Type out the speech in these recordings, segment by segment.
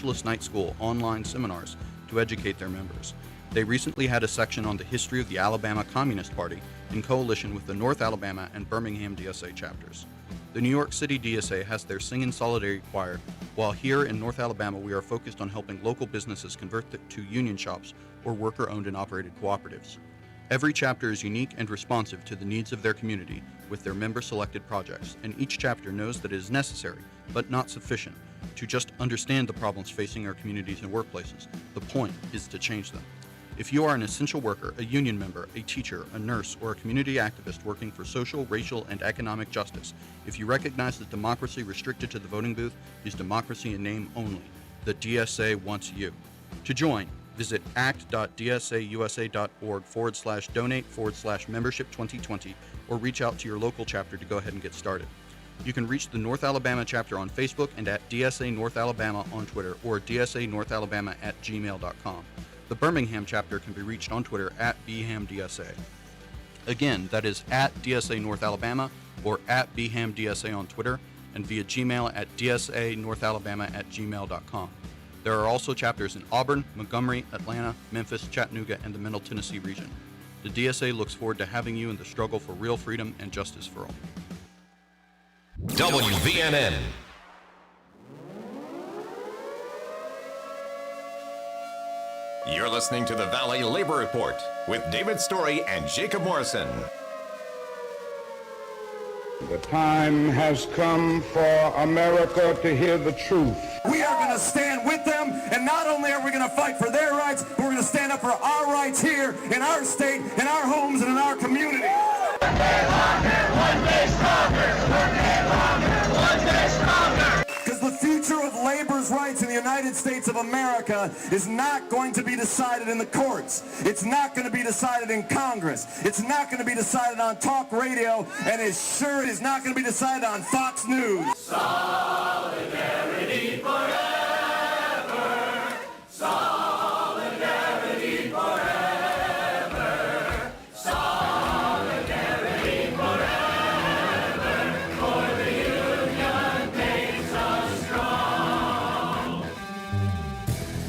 Socialist Night School online seminars to educate their members. They recently had a section on the history of the Alabama Communist Party in coalition with the North Alabama and Birmingham DSA chapters. The New York City DSA has their Sing in Solidarity choir, while here in North Alabama we are focused on helping local businesses convert to union shops or worker-owned and operated cooperatives. Every chapter is unique and responsive to the needs of their community with their member-selected projects, and each chapter knows that it is necessary, but not sufficient, to just understand the problems facing our communities and workplaces. The point is to change them. If you are an essential worker, a union member, a teacher, a nurse, or a community activist working for social, racial, and economic justice, if you recognize that democracy restricted to the voting booth is democracy in name only, the DSA wants you. To join, visit act.dsausa.org/donate/membership2020 or reach out to your local chapter to go ahead and get started. You can reach the North Alabama chapter on Facebook and at DSA North Alabama on Twitter or dsanorthalabama@gmail.com. The Birmingham chapter can be reached on Twitter at BHAMDSA. Again, that is at DSA North Alabama or at BHAMDSA on Twitter and via Gmail at dsanorthalabama@gmail.com. There are also chapters in Auburn, Montgomery, Atlanta, Memphis, Chattanooga, and the Middle Tennessee region. The DSA looks forward to having you in the struggle for real freedom and justice for all. WVNN. You're listening to the Valley Labor Report with David Story and Jacob Morrison. The time has come for America to hear the truth. We are going to stand with them, and not only are we going to fight for their rights, but we're going to stand up for our rights here in our state, in our homes, and in our community. One day longer, one day stronger. One day longer, one day stronger. Because the future of labor's rights in the United States of America is not going to be decided in the courts. It's not going to be decided in Congress. It's not going to be decided on talk radio, and it sure is not going to be decided on Fox News. Solidarity forever. Solidarity forever. Solidarity forever. For the union makes us strong.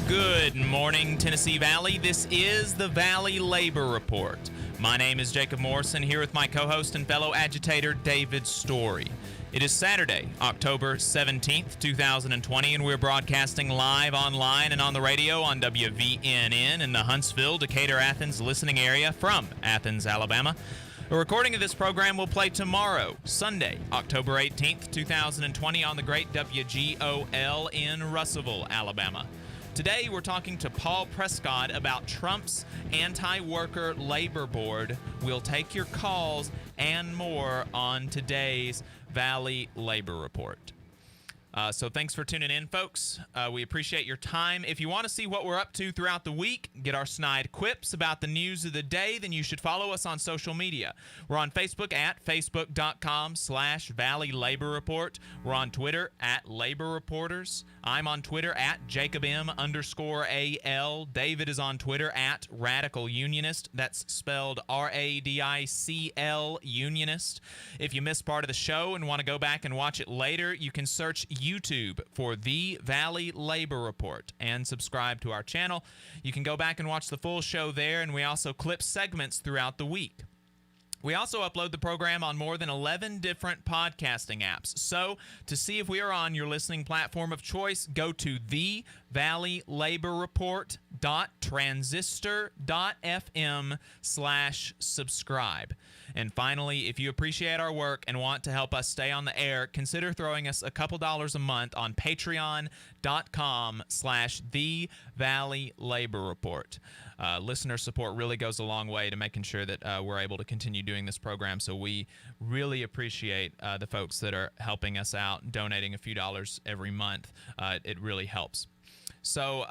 Good morning, Tennessee Valley. This is the Valley Labor Report. My name is Jacob Morrison, here with my co-host and fellow agitator, David Story. It is Saturday, October 17th, 2020, and we're broadcasting live online and on the radio on WVNN in the Huntsville, Decatur, Athens listening area from Athens, Alabama. A recording of this program will play tomorrow, Sunday, October 18th, 2020, on the great WGOL in Russelville, Alabama. Today, we're talking to Paul Prescod about Trump's anti-worker labor board. We'll take your calls and more on today's Valley Labor Report. So thanks for tuning in, folks. We appreciate your time. If you want to see what we're up to throughout the week, get our snide quips about the news of the day, then you should follow us on social media. We're on Facebook at facebook.com/Valley Labor Report. We're on Twitter at Labor Reporters. I'm on Twitter at JacobM_AL. David is on Twitter at Radical Unionist. That's spelled RADICL Unionist. If you missed part of the show and want to go back and watch it later, you can search YouTube for The Valley Labor Report and subscribe to our channel. You can go back and watch the full show there, and we also clip segments throughout the week. We also upload the program on more than 11 different podcasting apps. So, to see if we are on your listening platform of choice, go to thevalleylaborreport.transistor.fm/subscribe. And finally, if you appreciate our work and want to help us stay on the air, consider throwing us a couple dollars a month on patreon.com/thevalleylaborreport. Listener support really goes a long way to making sure that we're able to continue doing this program, so we really appreciate the folks that are helping us out, donating a few dollars every month. It really helps. So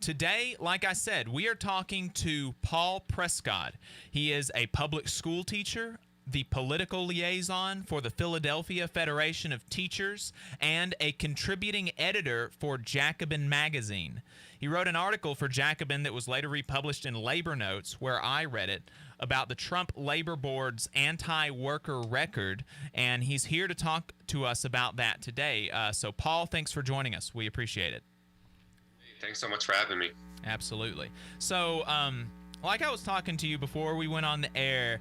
today, like I said, we are talking to Paul Prescod. He is a public school teacher, the political liaison for the Philadelphia Federation of Teachers, and a contributing editor for Jacobin Magazine. He wrote an article for Jacobin that was later republished in Labor Notes, where I read it, about the Trump Labor Board's anti-worker record, and he's here to talk to us about that today. So, Paul, thanks for joining us. We appreciate it. Thanks so much for having me. Absolutely. So, like I was talking to you before we went on the air,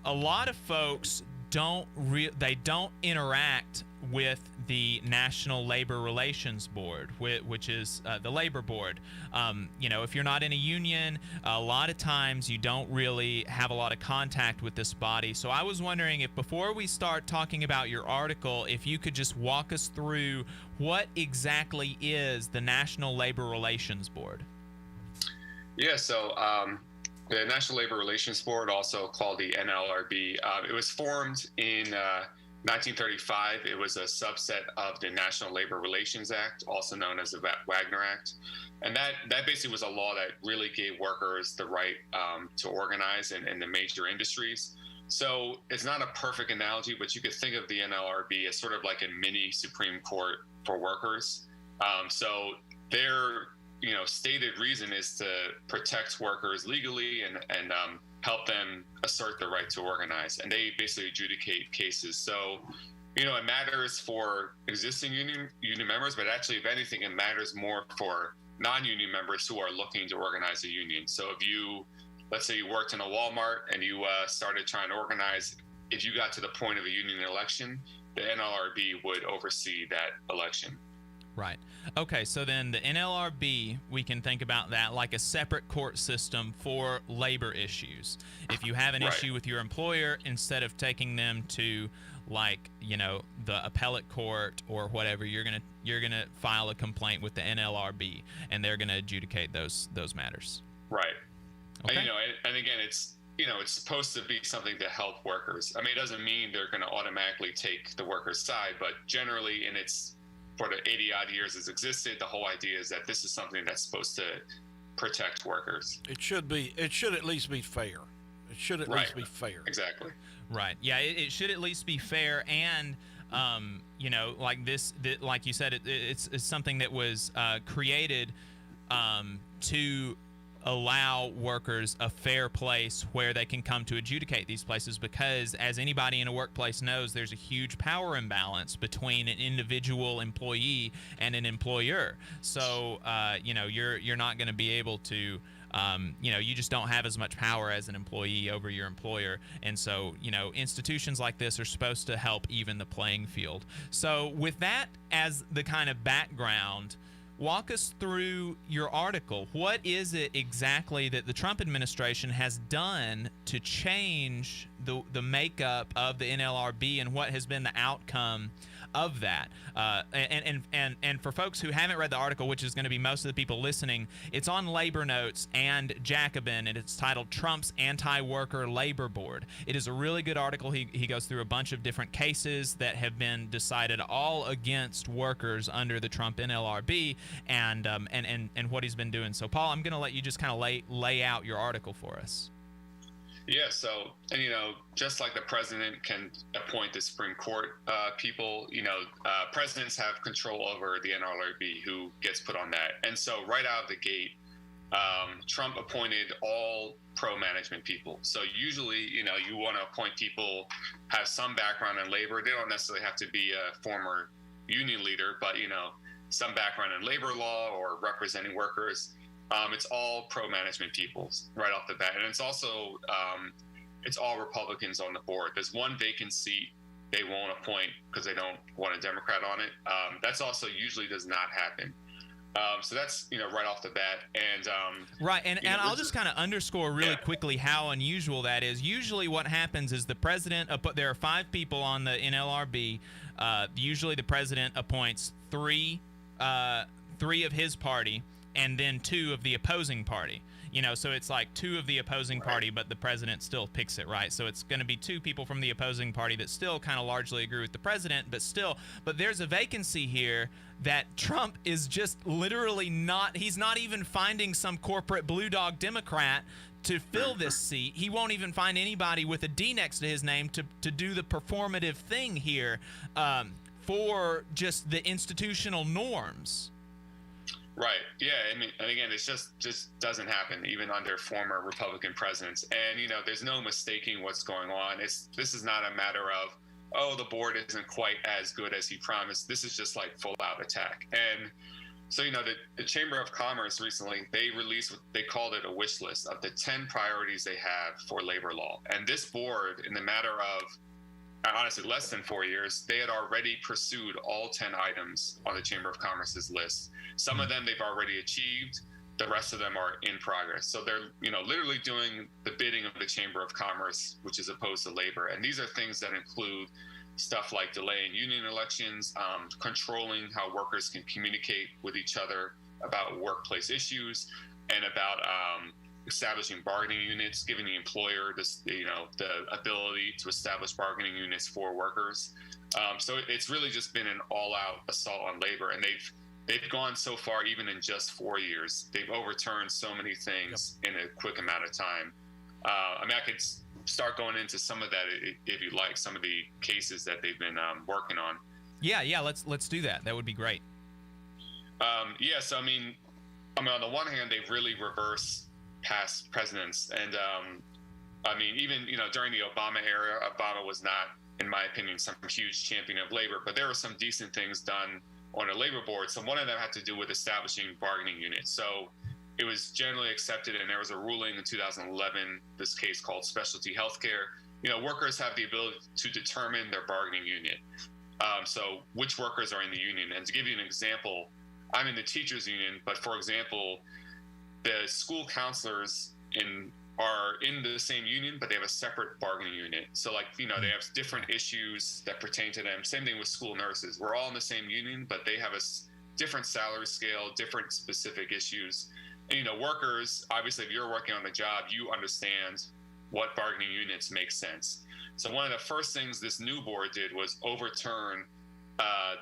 a lot of folks don't interact with the National Labor Relations Board, which is the labor board. If you're not in a union, a lot of times you don't really have a lot of contact with this body. So I was wondering if before we start talking about your article, if you could just walk us through what exactly is the National Labor Relations Board. Yeah, so the National Labor Relations Board, also called the NLRB, it was formed in 1935. It was a subset of the National Labor Relations Act, also known as the Wagner Act. And that basically was a law that really gave workers the right to organize in the major industries. So it's not a perfect analogy, but you could think of the NLRB as sort of like a mini Supreme Court for workers. So their stated reason is to protect workers legally and help them assert the right to organize. And they basically adjudicate cases. So, it matters for existing union members, but actually, if anything, it matters more for non-union members who are looking to organize a union. So if let's say you worked in a Walmart and you started trying to organize, if you got to the point of a union election, the NLRB would oversee that election. Right. Okay, so then the NLRB, we can think about that like a separate court system for labor issues. If you have an issue with your employer, instead of taking them to the appellate court or whatever, you're gonna file a complaint with the NLRB, and they're gonna adjudicate those matters. Right. Okay. And again, it's supposed to be something to help workers. I mean, it doesn't mean they're going to automatically take the workers' side, but generally, for the 80-odd years it's existed, the whole idea is that this is something that's supposed to protect workers. It should at least be fair. It should at least be fair. Exactly. Right. Yeah, it should at least be fair, and like this, like you said, it's something that was created to allow workers a fair place where they can come to adjudicate these places, because as anybody in a workplace knows, there's a huge power imbalance between an individual employee and an employer. So you're not going to be able to you just don't have as much power as an employee over your employer. And so, institutions like this are supposed to help even the playing field. So with that as the kind of background, walk us through your article. What is it exactly that the Trump administration has done to change the makeup of the NLRB, and what has been the outcome of that? And for folks who haven't read the article, which is going to be most of the people listening, it's on Labor Notes and Jacobin, and it's titled Trump's Anti-Worker Labor Board. It is a really good article. He goes through a bunch of different cases that have been decided all against workers under the Trump NLRB, and what he's been doing. So, Paul, I'm going to let you just kind of lay out your article for us. Yeah, so, and just like the president can appoint the Supreme Court people, presidents have control over the NLRB, who gets put on that. And so right out of the gate, Trump appointed all pro-management people. So usually, you want to appoint people, have some background in labor. They don't necessarily have to be a former union leader, but, some background in labor law or representing workers. It's all pro-management people right off the bat. And it's also, it's all Republicans on the board. There's one vacant seat they won't appoint because they don't want a Democrat on it. That's also usually does not happen. So that's, right off the bat. And right. And I'll just kind of underscore really quickly how unusual that is. Usually what happens is the president, there are 5 people on the NLRB. Usually the president appoints three of his party, and then 2 of the opposing party. So it's like 2 of the opposing party, but the president still picks it, right? So it's going to be 2 people from the opposing party that still kind of largely agree with the president, but there's a vacancy here that Trump is just literally he's not even finding some corporate blue dog Democrat to fill this seat. He won't even find anybody with a D next to his name to do the performative thing here for just the institutional norms. Right. Yeah. I mean, and again, it's just doesn't happen even under former Republican presidents. And, there's no mistaking what's going on. This is not a matter of, the board isn't quite as good as he promised. This is just like full out attack. And So, the Chamber of Commerce recently, they released, they called it a wish list of the 10 priorities they have for labor law. And this board, in the matter of, honestly, less than 4 years, they had already pursued all 10 items on the Chamber of Commerce's list. Some of them they've already achieved. The rest of them are in progress. So they're, literally doing the bidding of the Chamber of Commerce, which is opposed to labor. And these are things that include stuff like delaying union elections, controlling how workers can communicate with each other about workplace issues, and about establishing bargaining units, giving the employer the ability to establish bargaining units for workers. So it's really just been an all-out assault on labor, and they've gone so far, even in just 4 years. They've overturned so many things in a quick amount of time. I could start going into some of that if you like, some of the cases that they've been working on. Yeah, let's do that. That would be great. So on the one hand, they've really reversed past presidents, and even during the Obama era, Obama was not, in my opinion, some huge champion of labor, but there were some decent things done on a labor board. So one of them had to do with establishing bargaining units. So it was generally accepted, and there was a ruling in 2011, this case called specialty healthcare. Workers have the ability to determine their bargaining unit. So which workers are in the union. And to give you an example, I'm in the teachers union, but for example, the school counselors are in the same union, but they have a separate bargaining unit. So they have different issues that pertain to them. Same thing with school nurses. We're all in the same union, but they have a different salary scale, different specific issues. And, workers, obviously, if you're working on the job, you understand what bargaining units make sense. So one of the first things this new board did was overturn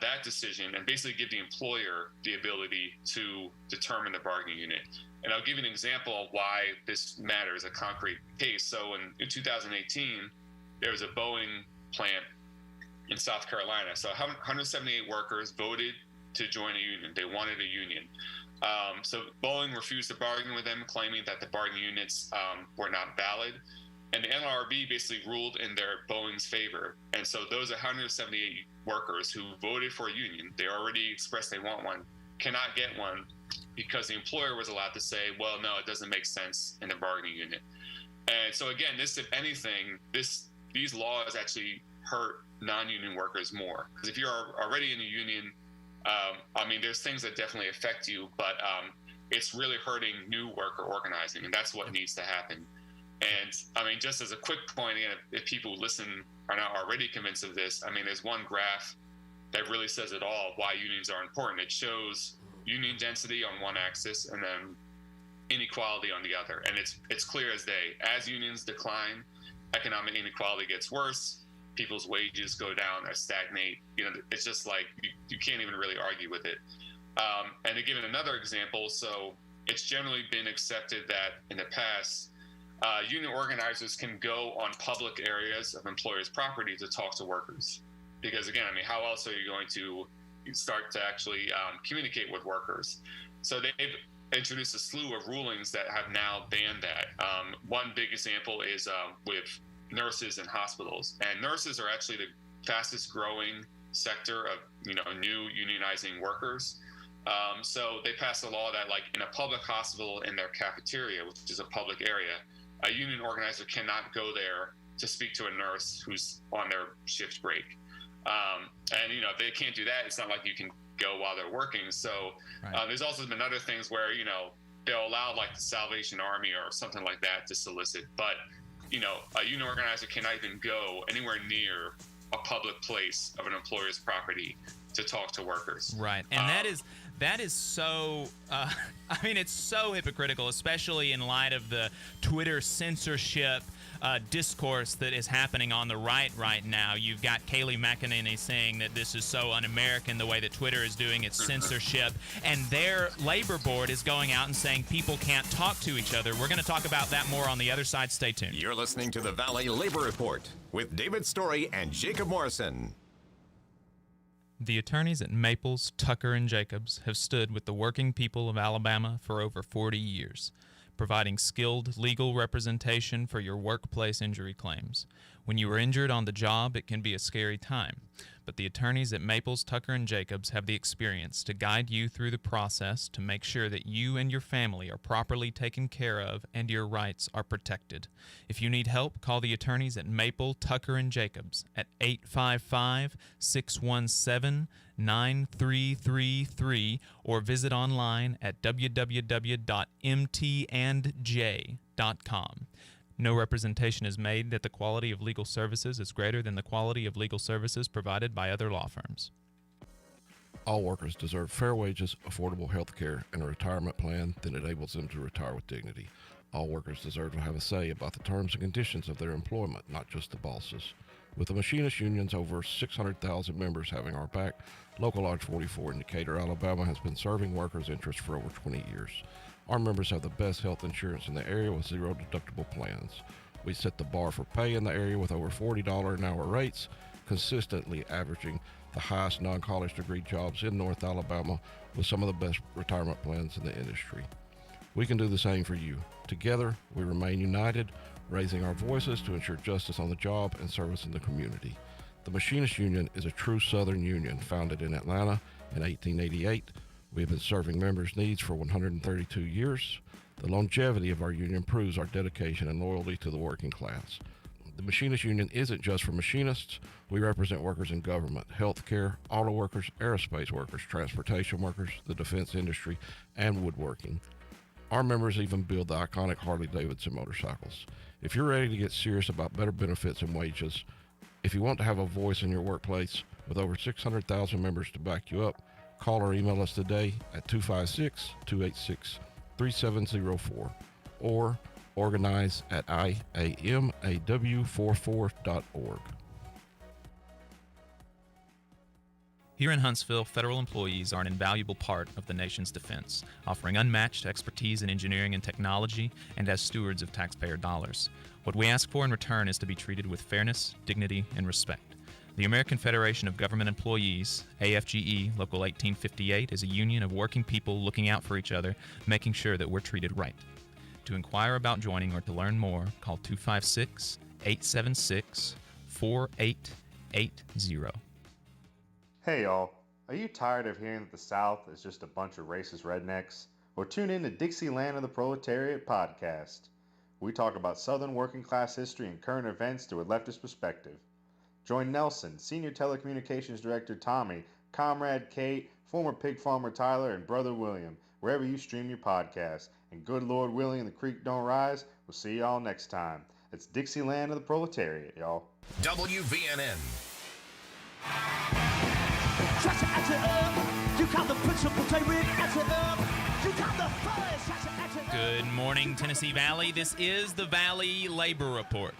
that decision and basically give the employer the ability to determine the bargaining unit. And I'll give you an example of why this matters, a concrete case. So in 2018, there was a Boeing plant in South Carolina. So 178 workers voted to join a union. They wanted a union. So Boeing refused to bargain with them, claiming that the bargaining units were not valid. And the NLRB basically ruled in Boeing's favor. And so those 178 workers who voted for a union, they already expressed they want one, cannot get one because the employer was allowed to say, well, no, it doesn't make sense in the bargaining unit. And so again, this, if anything, these laws actually hurt non-union workers more. Because if you're already in a union, there's things that definitely affect you, but it's really hurting new worker organizing, and that's what needs to happen. And just as a quick point, if people listen are not already convinced of this, there's one graph that really says it all, why unions are important. It shows union density on one axis and then inequality on the other. And it's clear as day. As unions decline, economic inequality gets worse, people's wages go down or stagnate. It's just like you can't even really argue with it. And to give it another example, so it's generally been accepted that in the past, union organizers can go on public areas of employers' property to talk to workers. Because again, how else are you going to start to actually communicate with workers? So they've introduced a slew of rulings that have now banned that. One big example is with nurses in hospitals. And nurses are actually the fastest growing sector of new unionizing workers. So they passed a law that in a public hospital in their cafeteria, which is a public area, a union organizer cannot go there to speak to a nurse who's on their shift break. And if they can't do that, it's not like you can go while they're working. So there's also been other things where they'll allow the Salvation Army or something like that to solicit, but a union organizer cannot even go anywhere near a public place of an employer's property to talk to workers. Right, and that is so. It's so hypocritical, especially in light of the Twitter censorship discourse that is happening on the right now. You've got Kayleigh McEnany saying that this is so un-American the way that Twitter is doing its censorship, and their labor board is going out and saying people can't talk to each other. We're going to talk about that more on the other side. Stay tuned. You're listening to the Valley Labor Report with David Story and Jacob Morrison. The attorneys at Maples, Tucker, and Jacobs have stood with the working people of Alabama for over 40 years, providing skilled legal representation for your workplace injury claims. When you are injured on the job, it can be a scary time. But the attorneys at Maples, Tucker & Jacobs have the experience to guide you through the process to make sure that you and your family are properly taken care of and your rights are protected. If you need help, call the attorneys at Maple, Tucker & Jacobs at 855-617-9333 or visit online at www.mtandj.com. No representation is made that the quality of legal services is greater than the quality of legal services provided by other law firms. All workers deserve fair wages, affordable health care, and a retirement plan that enables them to retire with dignity. All workers deserve to have a say about the terms and conditions of their employment, not just the bosses. With the Machinists Union's over 600,000 members having our back, Local Lodge 44 in Decatur, Alabama has been serving workers' interests for over 20 years. Our members have the best health insurance in the area with zero deductible plans. We set the bar for pay in the area with over $40 an hour rates, consistently averaging the highest non-college degree jobs in North Alabama with some of the best retirement plans in the industry. We can do the same for you. Together, we remain united, raising our voices to ensure justice on the job and service in the community. The Machinists Union is a true Southern union founded in Atlanta in 1888. We have been serving members' needs for 132 years. The longevity of our union proves our dedication and loyalty to the working class. The Machinists Union isn't just for machinists. We represent workers in government, healthcare, auto workers, aerospace workers, transportation workers, the defense industry, and woodworking. Our members even build the iconic Harley-Davidson motorcycles. If you're ready to get serious about better benefits and wages, if you want to have a voice in your workplace with over 600,000 members to back you up, call or email us today at 256-286-3704 or organize at iamaw44.org. Here in Huntsville, federal employees are an invaluable part of the nation's defense, offering unmatched expertise in engineering and technology and as stewards of taxpayer dollars. What we ask for in return is to be treated with fairness, dignity, and respect. The American Federation of Government Employees, AFGE, Local 1858, is a union of working people looking out for each other, making sure that we're treated right. To inquire about joining or to learn more, call 256-876-4880. Hey y'all, are you tired of hearing that the South is just a bunch of racist rednecks? Well, tune in to Dixieland of the Proletariat podcast. We talk about Southern working class history and current events through a leftist perspective. Join Nelson, Senior Telecommunications Director Tommy, Comrade Kate, former pig farmer Tyler, and Brother William, wherever you stream your podcast. And good Lord willing, the creek don't rise. We'll see y'all next time. It's Dixieland of the Proletariat, y'all. WVNN. Good morning, Tennessee Valley. This is the Valley Labor Report.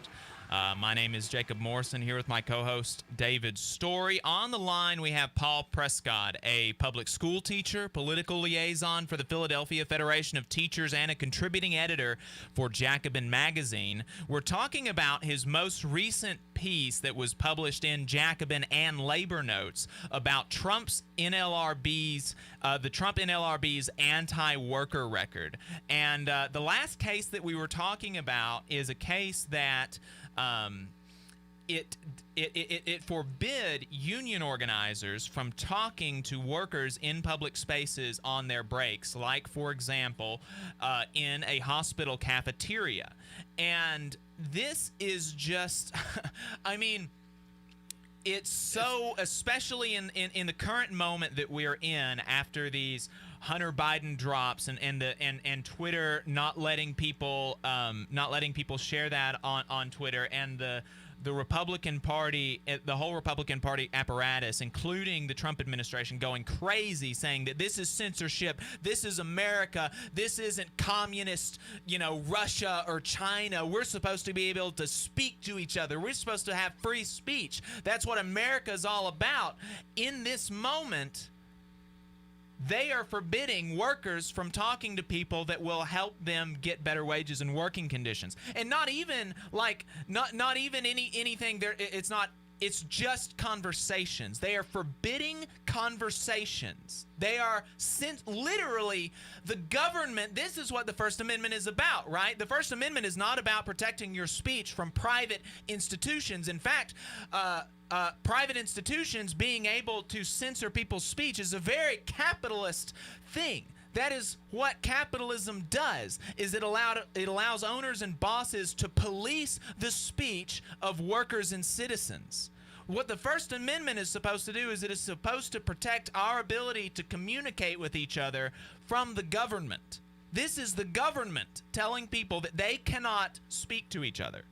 My name is Jacob Morrison, here with my co-host David Story. On the line, we have Paul Prescod, a public school teacher, political liaison for the Philadelphia Federation of Teachers, and a contributing editor for Jacobin Magazine. We're talking about his most recent piece that was published in Jacobin and Labor Notes about Trump's NLRB's, the Trump NLRB's anti-worker record. And the last case that we were talking about is a case that it forbid union organizers from talking to workers in public spaces on their breaks, like, for example, in a hospital cafeteria. And this is just, I mean, it's so, especially in the current moment that we're in after these Hunter Biden drops and Twitter not letting people share that on Twitter, and the Republican Party, the whole Republican Party apparatus, including the Trump administration, going crazy, saying that this is censorship, this is America, this isn't communist, Russia or China. We're supposed to be able to speak to each other. We're supposed to have free speech. That's what America's all about. In this moment, they are forbidding workers from talking to people that will help them get better wages and working conditions. And not even anything there. It's just conversations. They are forbidding conversations. They are literally the government. This is what the First Amendment is about, right? The First Amendment is not about protecting your speech from private institutions. In fact, private institutions being able to censor people's speech is a very capitalist thing. That is what capitalism does, is it allows owners and bosses to police the speech of workers and citizens. What the First Amendment is supposed to do is it is supposed to protect our ability to communicate with each other from the government. This is the government telling people that they cannot speak to each other.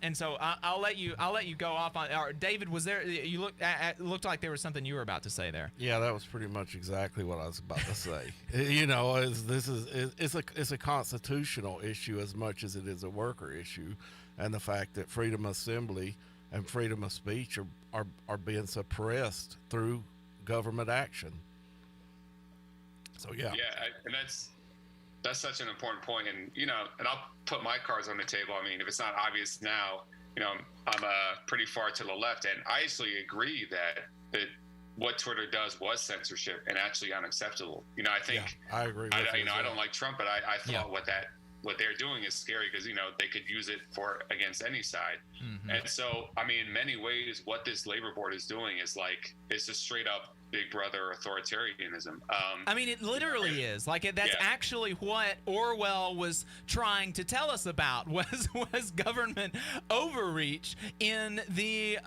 And so I'll let you go off on. Or David, was there? You looked like there was something you were about to say there. Yeah, that was pretty much exactly what I was about to say. It's a constitutional issue as much as it is a worker issue, and the fact that freedom of assembly and freedom of speech are being suppressed through government action. So yeah. Yeah, and that's such an important point. And, and I'll put my cards on the table. I mean, if it's not obvious now, I'm pretty far to the left. And I actually agree that what Twitter does was censorship and actually unacceptable. I think I agree with I don't like Trump, but I thought what they're doing is scary because, they could use it against any side. Mm-hmm. And so, I mean, in many ways, what this labor board is doing is it's just straight up Big Brother authoritarianism. I mean, it literally is. That's actually what Orwell was trying to tell us about was government overreach in the,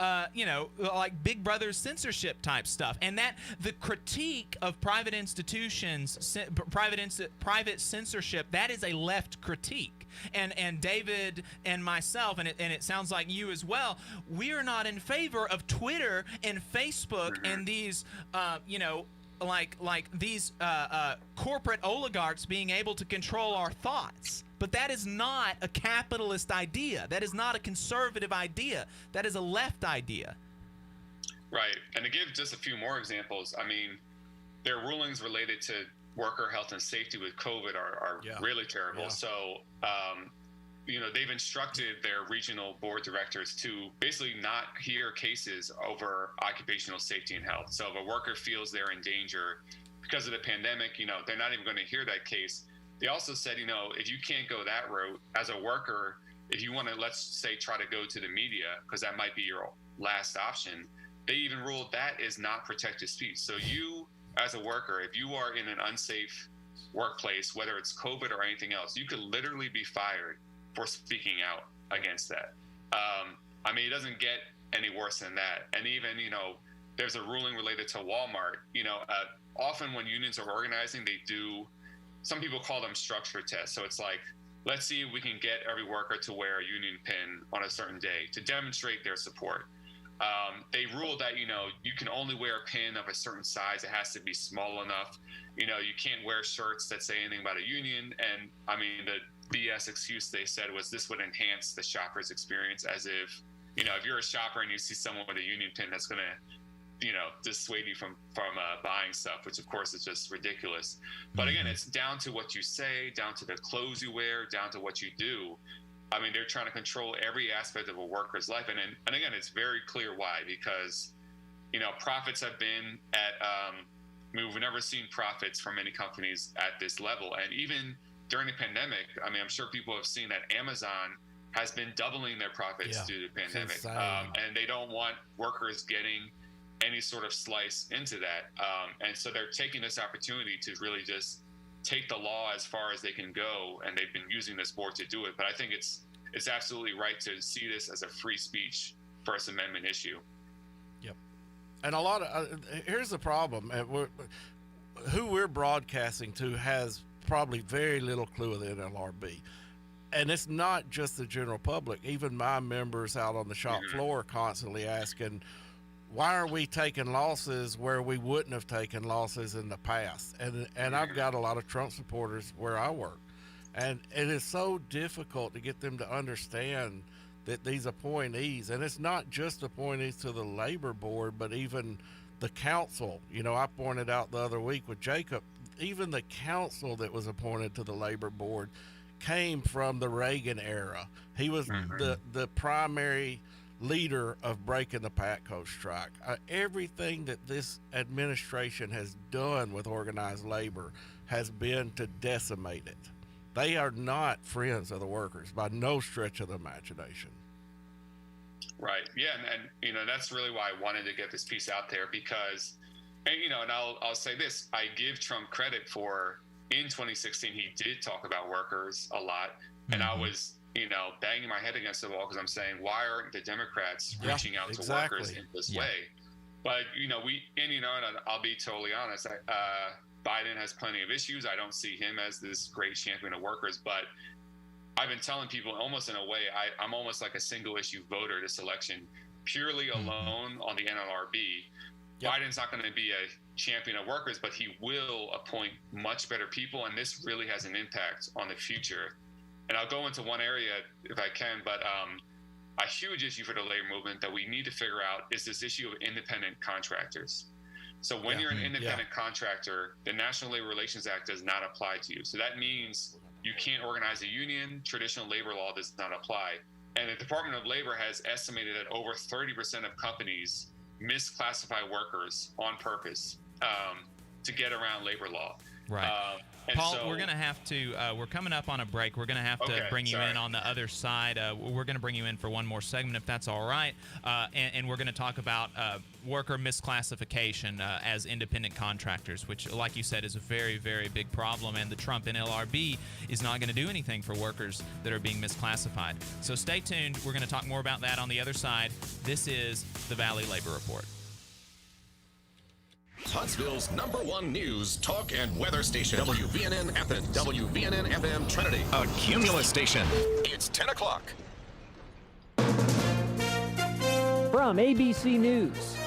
Big Brother censorship type stuff. And that the critique of private institutions, private censorship, that is a left critique. And David and myself, and it sounds like you as well, we are not in favor of Twitter and Facebook and these these corporate oligarchs being able to control our thoughts. But that is not a capitalist idea. That is not a conservative idea. That is a left idea. Right. And to give just a few more examples, I mean, there are rulings related to worker health and safety with COVID are really terrible. Yeah. So, they've instructed their regional board directors to basically not hear cases over occupational safety and health. So if a worker feels they're in danger because of the pandemic, they're not even going to hear that case. They also said, if you can't go that route as a worker, if you want to, let's say, try to go to the media, because that might be your last option, they even ruled that is not protected speech. So you, as a worker, if you are in an unsafe workplace, whether it's COVID or anything else, you could literally be fired for speaking out against that. I mean, it doesn't get any worse than that. And even, there's a ruling related to Walmart. Often when unions are organizing, they do, some people call them structure tests. So it's like, let's see if we can get every worker to wear a union pin on a certain day to demonstrate their support. They ruled that, you can only wear a pin of a certain size. It has to be small enough. You can't wear shirts that say anything about a union. And I mean, the BS excuse they said was this would enhance the shopper's experience, as if, if you're a shopper and you see someone with a union pin, that's going to, dissuade you from buying stuff, which of course is just ridiculous. But again, it's down to what you say, down to the clothes you wear, down to what you do. I mean, they're trying to control every aspect of a worker's life. And again, it's very clear why, because, profits have been at, we've never seen profits from many companies at this level. And even during the pandemic, I mean, I'm sure people have seen that Amazon has been doubling their profits due to the pandemic. And they don't want workers getting any sort of slice into that. And so they're taking this opportunity to really just take the law as far as they can go. And they've been using this board to do it. But I think it's absolutely right to see this as a free speech First Amendment issue. Yep. And a lot of, here's the problem. Who we're broadcasting to has probably very little clue of the NLRB. And it's not just the general public. Even my members out on the shop floor are constantly asking, why are we taking losses where we wouldn't have taken losses in the past? And I've got a lot of Trump supporters where I work. And it is so difficult to get them to understand that these appointees, and it's not just appointees to the labor board, but even the council. I pointed out the other week with Jacob, even the council that was appointed to the labor board came from the Reagan era. He was the primary leader of breaking the Patco strike. Everything that this administration has done with organized labor has been to decimate it. They are not friends of the workers by no stretch of the imagination. Right. Yeah. And that's really why I wanted to get this piece out there because, and I'll say this, I give Trump credit for in 2016, he did talk about workers a lot. And I was, banging my head against the wall because I'm saying, why aren't the Democrats reaching out to workers in this way? But, and I'll be totally honest. Biden has plenty of issues. I don't see him as this great champion of workers, but I've been telling people almost in a way, I'm almost like a single issue voter this election, purely alone on the NLRB. Biden's not going to be a champion of workers, but he will appoint much better people. And this really has an impact on the future. And I'll go into one area if I can, but a huge issue for the labor movement that we need to figure out is this issue of independent contractors. So when you're an independent contractor, the National Labor Relations Act does not apply to you. So that means you can't organize a union. Traditional labor law does not apply. And the Department of Labor has estimated that over 30% of companies misclassify workers on purpose to get around labor law. Right. Paul, we're going to have to, we're coming up on a break. We're going to have to bring you in on the other side. We're going to bring you in for one more segment, if that's all right. And we're going to talk about worker misclassification as independent contractors, which, like you said, is a very, very big problem. And the Trump NLRB is not going to do anything for workers that are being misclassified. So stay tuned. We're going to talk more about that on the other side. This is the Valley Labor Report. Huntsville's #1 news, talk, and weather station. WVNN Athens. WVNN FM Trinity. A Cumulus station. It's 10 o'clock. From ABC News,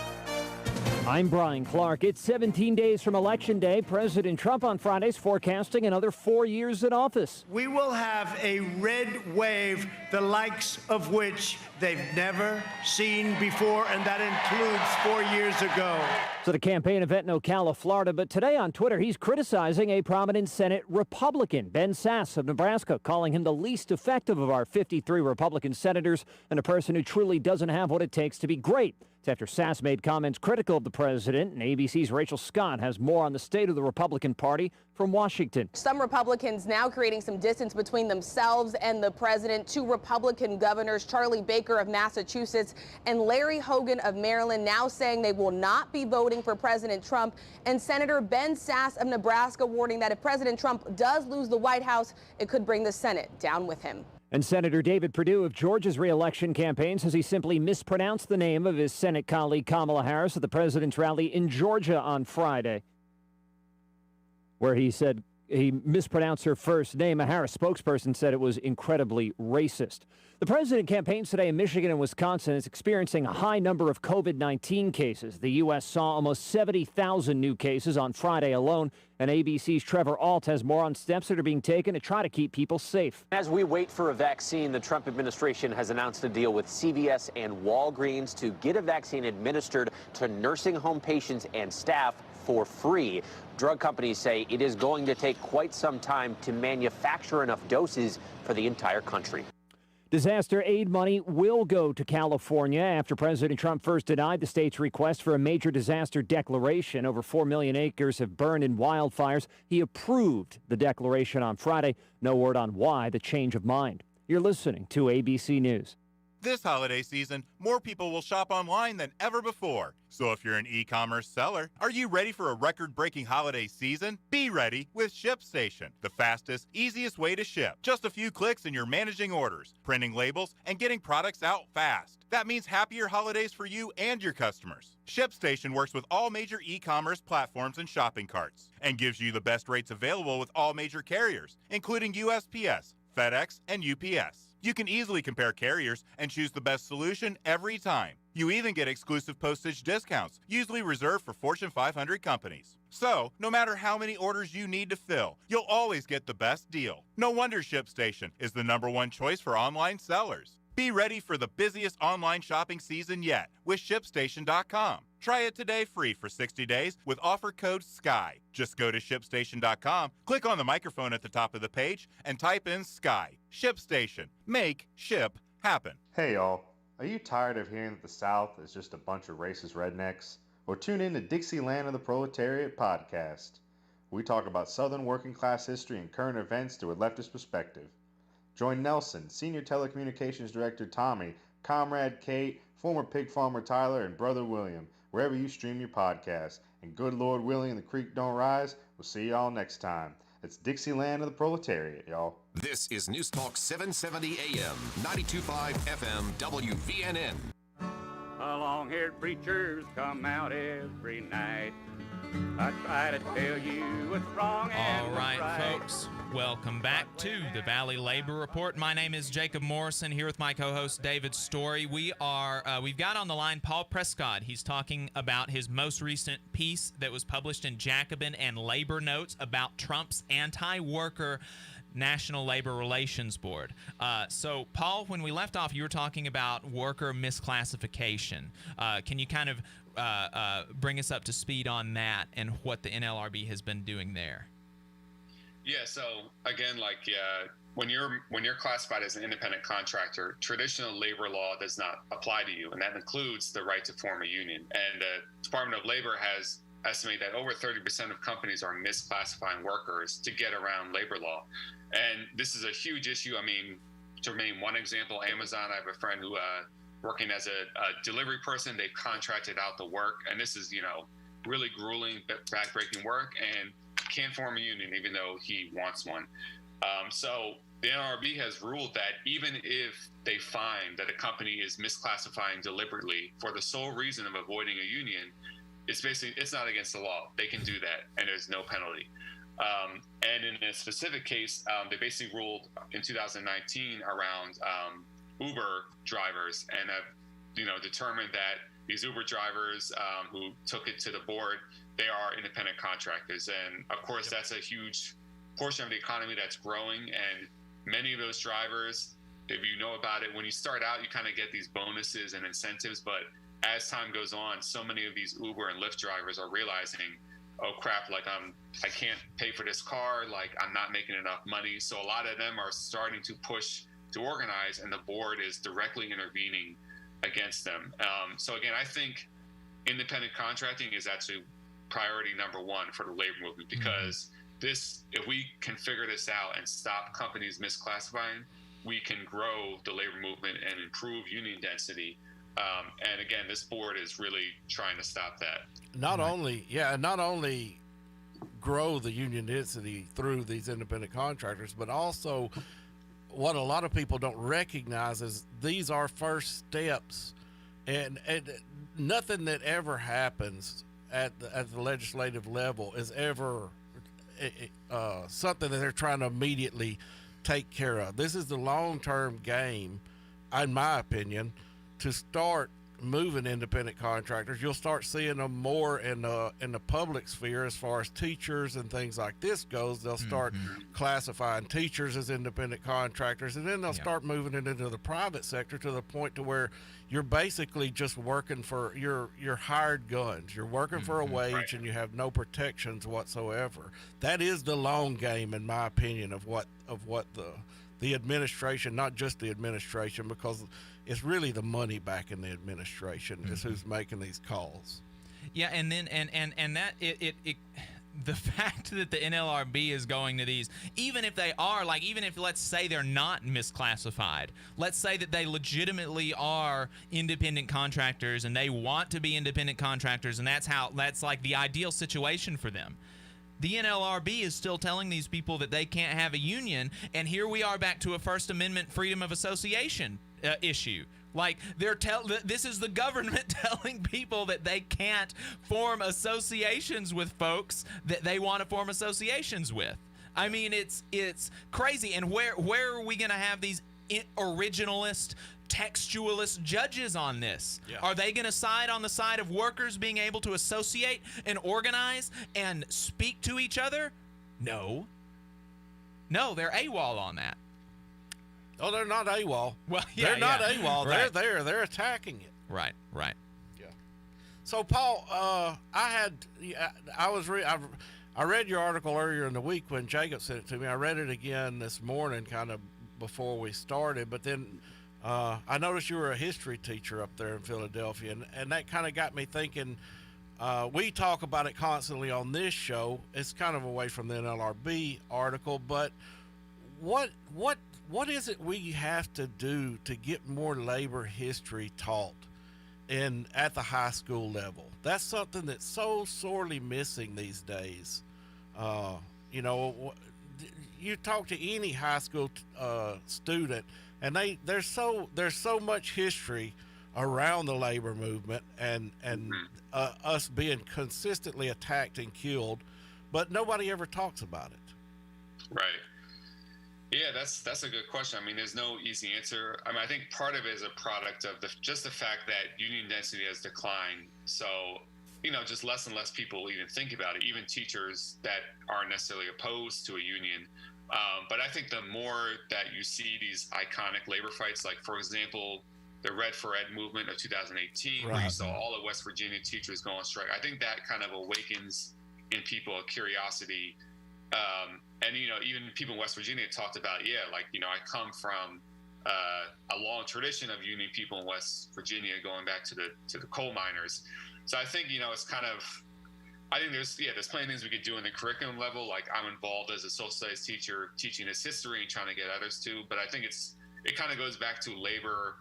I'm Brian Clark. It's 17 days from Election Day. President Trump on Friday is forecasting another 4 years in office. We will have a red wave, the likes of which they've never seen before, and that includes 4 years ago. So the campaign event in Ocala, Florida, but today on Twitter, he's criticizing a prominent Senate Republican, Ben Sasse of Nebraska, calling him the least effective of our 53 Republican senators and a person who truly doesn't have what it takes to be great. It's after Sasse made comments critical of the president, and ABC's Rachel Scott has more on the state of the Republican Party from Washington. Some Republicans now creating some distance between themselves and the president. Two Republican governors, Charlie Baker of Massachusetts and Larry Hogan of Maryland, now saying they will not be voting for President Trump, and Senator Ben Sasse of Nebraska warning that if President Trump does lose the White House, it could bring the Senate down with him. And Senator David Perdue of Georgia's re-election campaign says he simply mispronounced the name of his Senate colleague Kamala Harris at the president's rally in Georgia on Friday, where he said he mispronounced her first name. A Harris spokesperson said it was incredibly racist. The president campaigns today in Michigan and Wisconsin is experiencing a high number of COVID-19 cases. The U.S. saw almost 70,000 new cases on Friday alone, and ABC's Trevor Ault has more on steps that are being taken to try to keep people safe. As we wait for a vaccine, the Trump administration has announced a deal with CVS and Walgreens to get a vaccine administered to nursing home patients and staff for free. Drug companies say it is going to take quite some time to manufacture enough doses for the entire country. Disaster aid money will go to California after President Trump first denied the state's request for a major disaster declaration. Over 4 million acres have burned in wildfires. He approved the declaration on Friday. No word on why the change of mind. You're listening to ABC News. This holiday season, more people will shop online than ever before. So if you're an e-commerce seller, are you ready for a record-breaking holiday season? Be ready with ShipStation, the fastest, easiest way to ship. Just a few clicks and you're managing orders, printing labels, and getting products out fast. That means happier holidays for you and your customers. ShipStation works with all major e-commerce platforms and shopping carts and gives you the best rates available with all major carriers, including USPS, FedEx, and UPS. You can easily compare carriers and choose the best solution every time. You even get exclusive postage discounts, usually reserved for Fortune 500 companies. So, no matter how many orders you need to fill, you'll always get the best deal. No wonder ShipStation is the #1 choice for online sellers. Be ready for the busiest online shopping season yet with ShipStation.com. Try it today free for 60 days with offer code SKY. Just go to ShipStation.com, click on the microphone at the top of the page, and type in SKY. ShipStation. Make ship happen. Hey y'all, Are you tired of hearing that the South is just a bunch of racist rednecks? Well, tune in to Dixieland of the Proletariat podcast. We talk about Southern working class history and current events through a leftist perspective. Join Nelson, Senior Telecommunications Director Tommy, Comrade Kate, former pig farmer Tyler, and Brother William, wherever you stream your podcast. And good Lord willing and the creek don't rise, we'll see y'all next time. It's Dixieland of the Proletariat, y'all. This is News Talk 770 AM, 92.5 FM WVNN. The long-haired preachers come out every night. I try to tell you what's wrong and All right, what's right. folks, welcome back to the Valley Labor Report. My name is Jacob Morrison, here with my co-host David Story. We've got on the line Paul Prescod. He's talking about his most recent piece that was published in Jacobin and Labor Notes about Trump's anti-worker National Labor Relations Board. So, Paul, when we left off, you were talking about worker misclassification. Can you kind of bring us up to speed on that and what the NLRB has been doing there? Yeah. So again, when you're classified as an independent contractor, traditional labor law does not apply to you, and that includes the right to form a union. And the Department of Labor has estimated that over 30% of companies are misclassifying workers to get around labor law. And this is a huge issue. I mean, to name one example, Amazon, I have a friend who working as a delivery person, they've contracted out the work, and this is, really grueling, backbreaking work, and can't form a union even though he wants one. So the NLRB has ruled that even if they find that a company is misclassifying deliberately for the sole reason of avoiding a union, it's not against the law. They can do that, and there's no penalty. And in a specific case, they basically ruled in 2019 around Uber drivers, and have determined that these Uber drivers who took it to the board, they are independent contractors, and of course that's a huge portion of the economy that's growing. And many of those drivers, if you know about it, when you start out, you kind of get these bonuses and incentives, but as time goes on, so many of these Uber and Lyft drivers are realizing, oh crap, I can't pay for this car, I'm not making enough money. So a lot of them are starting to push to organize, and the board is directly intervening against them. So again, I think independent contracting is actually priority number one for the labor movement, because if we can figure this out and stop companies misclassifying, we can grow the labor movement and improve union density. And again, this board is really trying to stop that. Not only grow the union density through these independent contractors, but also what a lot of people don't recognize is these are first steps, and nothing that ever happens at the legislative level is ever something that they're trying to immediately take care of. This is the long-term game, in my opinion, to start moving independent contractors. You'll start seeing them more in the public sphere as far as teachers and things like this goes. They'll start classifying teachers as independent contractors, and then they'll start moving it into the private sector to the point to where you're basically just working for your hired guns. You're working for a wage, and you have no protections whatsoever. That is the long game, in my opinion, of what the administration, not just the administration, because it's really the money back in the administration is who's making these calls. Yeah, and then and that it the fact that the NLRB is going to these, even if they are, even if let's say they're not misclassified, let's say that they legitimately are independent contractors and they want to be independent contractors, and that's like the ideal situation for them. The NLRB is still telling these people that they can't have a union, and here we are back to a First Amendment freedom of association issue. This is the government telling people that they can't form associations with folks that they want to form associations with. I mean, it's crazy. And where are we going to have these originalist, textualist judges on this? Yeah. Are they going to side on the side of workers being able to associate and organize and speak to each other? No, they're AWOL on that. Oh, they're not AWOL. Well, they're not AWOL. Right. They're attacking it. Right. Yeah. So, Paul, I read your article earlier in the week when Jacob sent it to me. I read it again this morning, kind of before we started. But then I noticed you were a history teacher up there in Philadelphia, and that kind of got me thinking. We talk about it constantly on this show. It's kind of away from the NLRB article, but what is it we have to do to get more labor history taught at the high school level? That's something that's so sorely missing these days. You talk to any high school student, and there's so much history around the labor movement and us being consistently attacked and killed, but nobody ever talks about it. Right. Yeah, that's a good question. I mean, there's no easy answer. I mean, I think part of it is a product of just the fact that union density has declined. So, just less and less people even think about it, even teachers that aren't necessarily opposed to a union. But I think the more that you see these iconic labor fights, like, for example, the Red for Ed movement of 2018, where you saw all of West Virginia teachers go on strike, I think that kind of awakens in people a curiosity. And, even people in West Virginia talked about, I come from a long tradition of union people in West Virginia going back to the coal miners. So I think, it's kind of, I think there's plenty of things we could do in the curriculum level. Like, I'm involved as a social studies teacher teaching this history and trying to get others to, but I think it kind of goes back to labor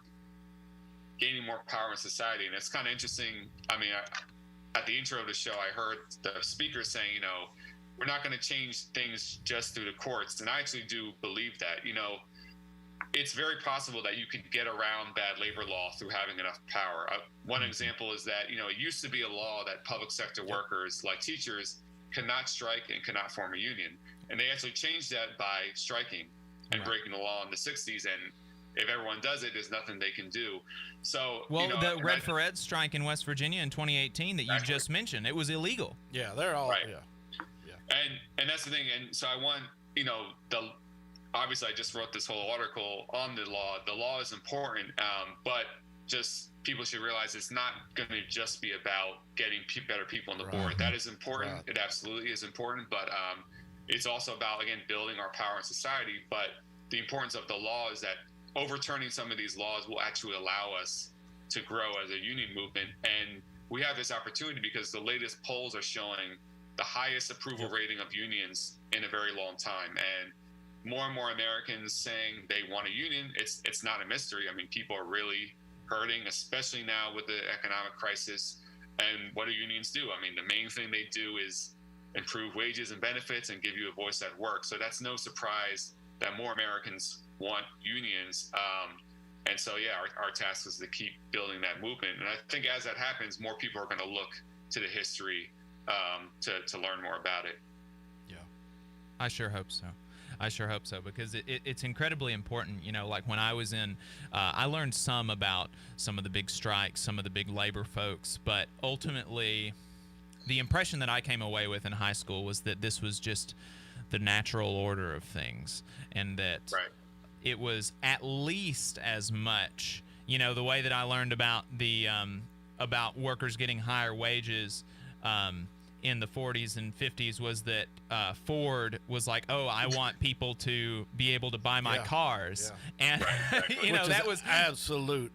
gaining more power in society. And it's kind of interesting. I mean, at the intro of the show, I heard the speaker saying, we're not going to change things just through the courts. And I actually do believe that. It's very possible that you could get around bad labor law through having enough power. One example is that, it used to be a law that public sector workers, like teachers, cannot strike and cannot form a union. And they actually changed that by striking and breaking the law in the 60s. And if everyone does it, there's nothing they can do. So, the Red for Ed strike in West Virginia in 2018 that you just mentioned, it was illegal. Yeah, they're all right. And that's the thing. And so I want, obviously I just wrote this whole article on the law. The law is important, but just people should realize it's not going to just be about getting better people on the board. That is important. It absolutely is important, but it's also about, again, building our power in society. But the importance of the law is that overturning some of these laws will actually allow us to grow as a union movement. And we have this opportunity because the latest polls are showing the highest approval rating of unions in a very long time. And more Americans saying they want a union. It's not a mystery. I mean, people are really hurting, especially now with the economic crisis. And what do unions do? I mean, the main thing they do is improve wages and benefits and give you a voice at work. So that's no surprise that more Americans want unions. And so, our task is to keep building that movement. And I think as that happens, more people are going to look to the history to learn more about it. Yeah, I sure hope so. Because it's incredibly important. Like when I was in, I learned some about some of the big strikes, some of the big labor folks, but ultimately the impression that I came away with in high school was that this was just the natural order of things, and that it was at least as much, the way that I learned about the about workers getting higher wages in the 40s and 50s was that Ford was like, oh, I want people to be able to buy my cars. And, that was absolute,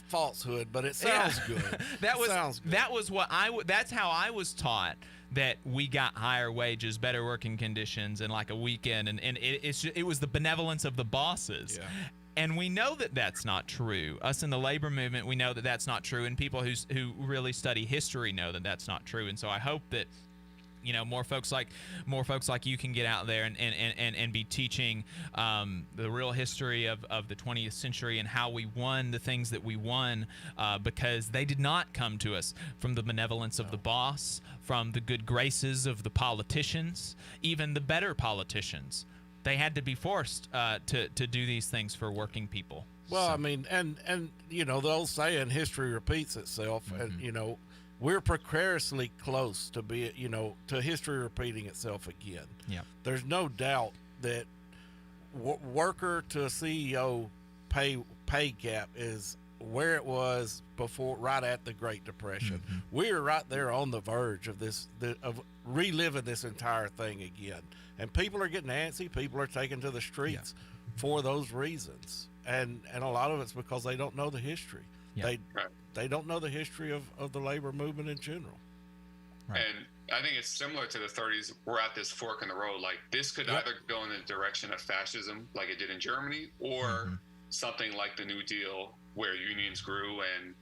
falsehood, but it sounds good. That's how I was taught that we got higher wages, better working conditions, and like a weekend. And it was the benevolence of the bosses. Yeah. And we know that that's not true. Us in the labor movement, we know that that's not true, and people who really study history know that that's not true. And so I hope that more folks like you can get out there and be teaching the real history of the 20th century and how we won the things that we won, because they did not come to us from the benevolence of the boss, from the good graces of the politicians, even the better politicians. They had to be forced to do these things for working people. Well, I mean, and the old saying, history repeats itself, and we're precariously close to to history repeating itself again. Yeah, there's no doubt that worker to a CEO pay gap is where it was before, right at the Great Depression. We're right there on the verge of of reliving this entire thing again. And people are getting antsy. People are taking to the streets for those reasons. And a lot of it's because they don't know the history. Yeah. They don't know the history of the labor movement in general. Right. And I think it's similar to the 30s. We're at this fork in the road. Like, this could either go in the direction of fascism, like it did in Germany, or something like the New Deal, where unions grew and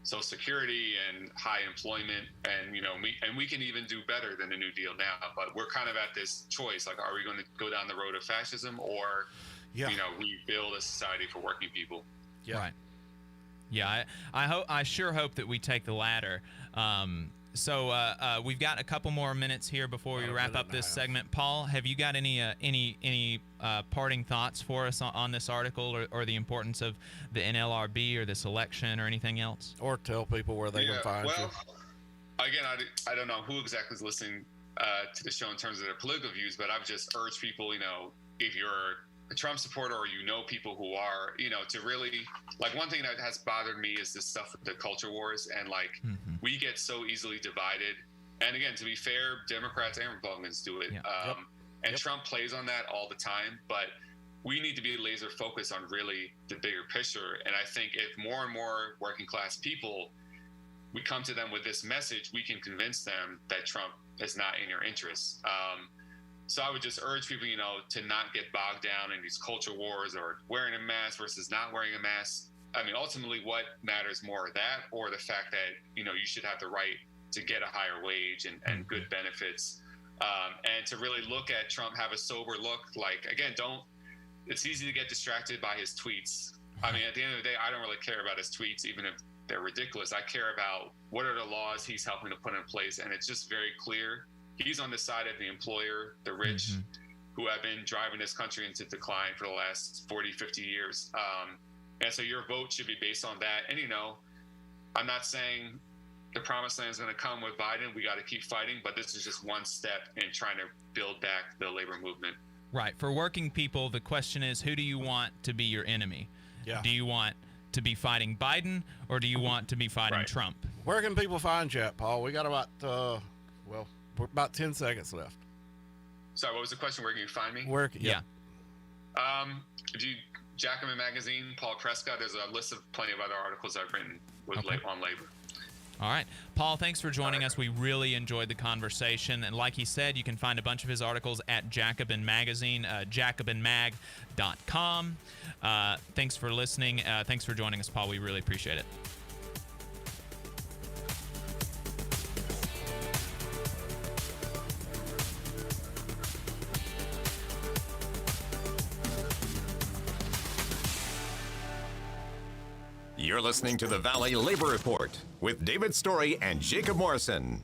Social Security and high employment, and we can even do better than the New Deal now. But we're kind of at this choice: like, are we going to go down the road of fascism, or we build a society for working people? Yeah. Right. Yeah, I sure hope that we take the latter. So we've got a couple more minutes here before we wrap up this segment. Paul, have you got any parting thoughts for us on this article, or the importance of the NLRB or this election or anything else? Or tell people where they can find you. Again, I don't know who exactly is listening to the show in terms of their political views, but I would just urge people, if you're a Trump supporter or people who are, to really, like, one thing that has bothered me is this stuff with the culture wars, and we get so easily divided. And again, to be fair, Democrats and Republicans do it. And Trump plays on that all the time, but we need to be laser focused on really the bigger picture. And I think if more and more working class people, we come to them with this message, we can convince them that Trump is not in your interests. So I would just urge people, to not get bogged down in these culture wars or wearing a mask versus not wearing a mask. I mean, ultimately, what matters more, that or the fact that, you should have the right to get a higher wage and good benefits, and to really look at Trump, have a sober look. Like, again, it's easy to get distracted by his tweets. I mean, at the end of the day, I don't really care about his tweets, even if they're ridiculous. I care about what are the laws he's helping to put in place. And it's just very clear. He's on the side of the employer, the rich, who have been driving this country into decline for the last 40, 50 years. And so your vote should be based on that. And, I'm not saying the promised land is going to come with Biden. We got to keep fighting. But this is just one step in trying to build back the labor movement. Right. For working people, the question is, who do you want to be your enemy? Yeah. Do you want to be fighting Biden, or do you want to be fighting Trump? Where can people find you at, Paul? We got about, about 10 seconds left. Sorry, what was the question? Where can you find me? If you Jacobin Magazine, Paul Prescod, there's a list of plenty of other articles I've written on labor. All right. Paul, thanks for joining us. We really enjoyed the conversation. And like he said, you can find a bunch of his articles at Jacobin Magazine, jacobinmag.com. Thanks for listening. Thanks for joining us, Paul. We really appreciate it. You're listening to the Valley Labor Report with David Story and Jacob Morrison.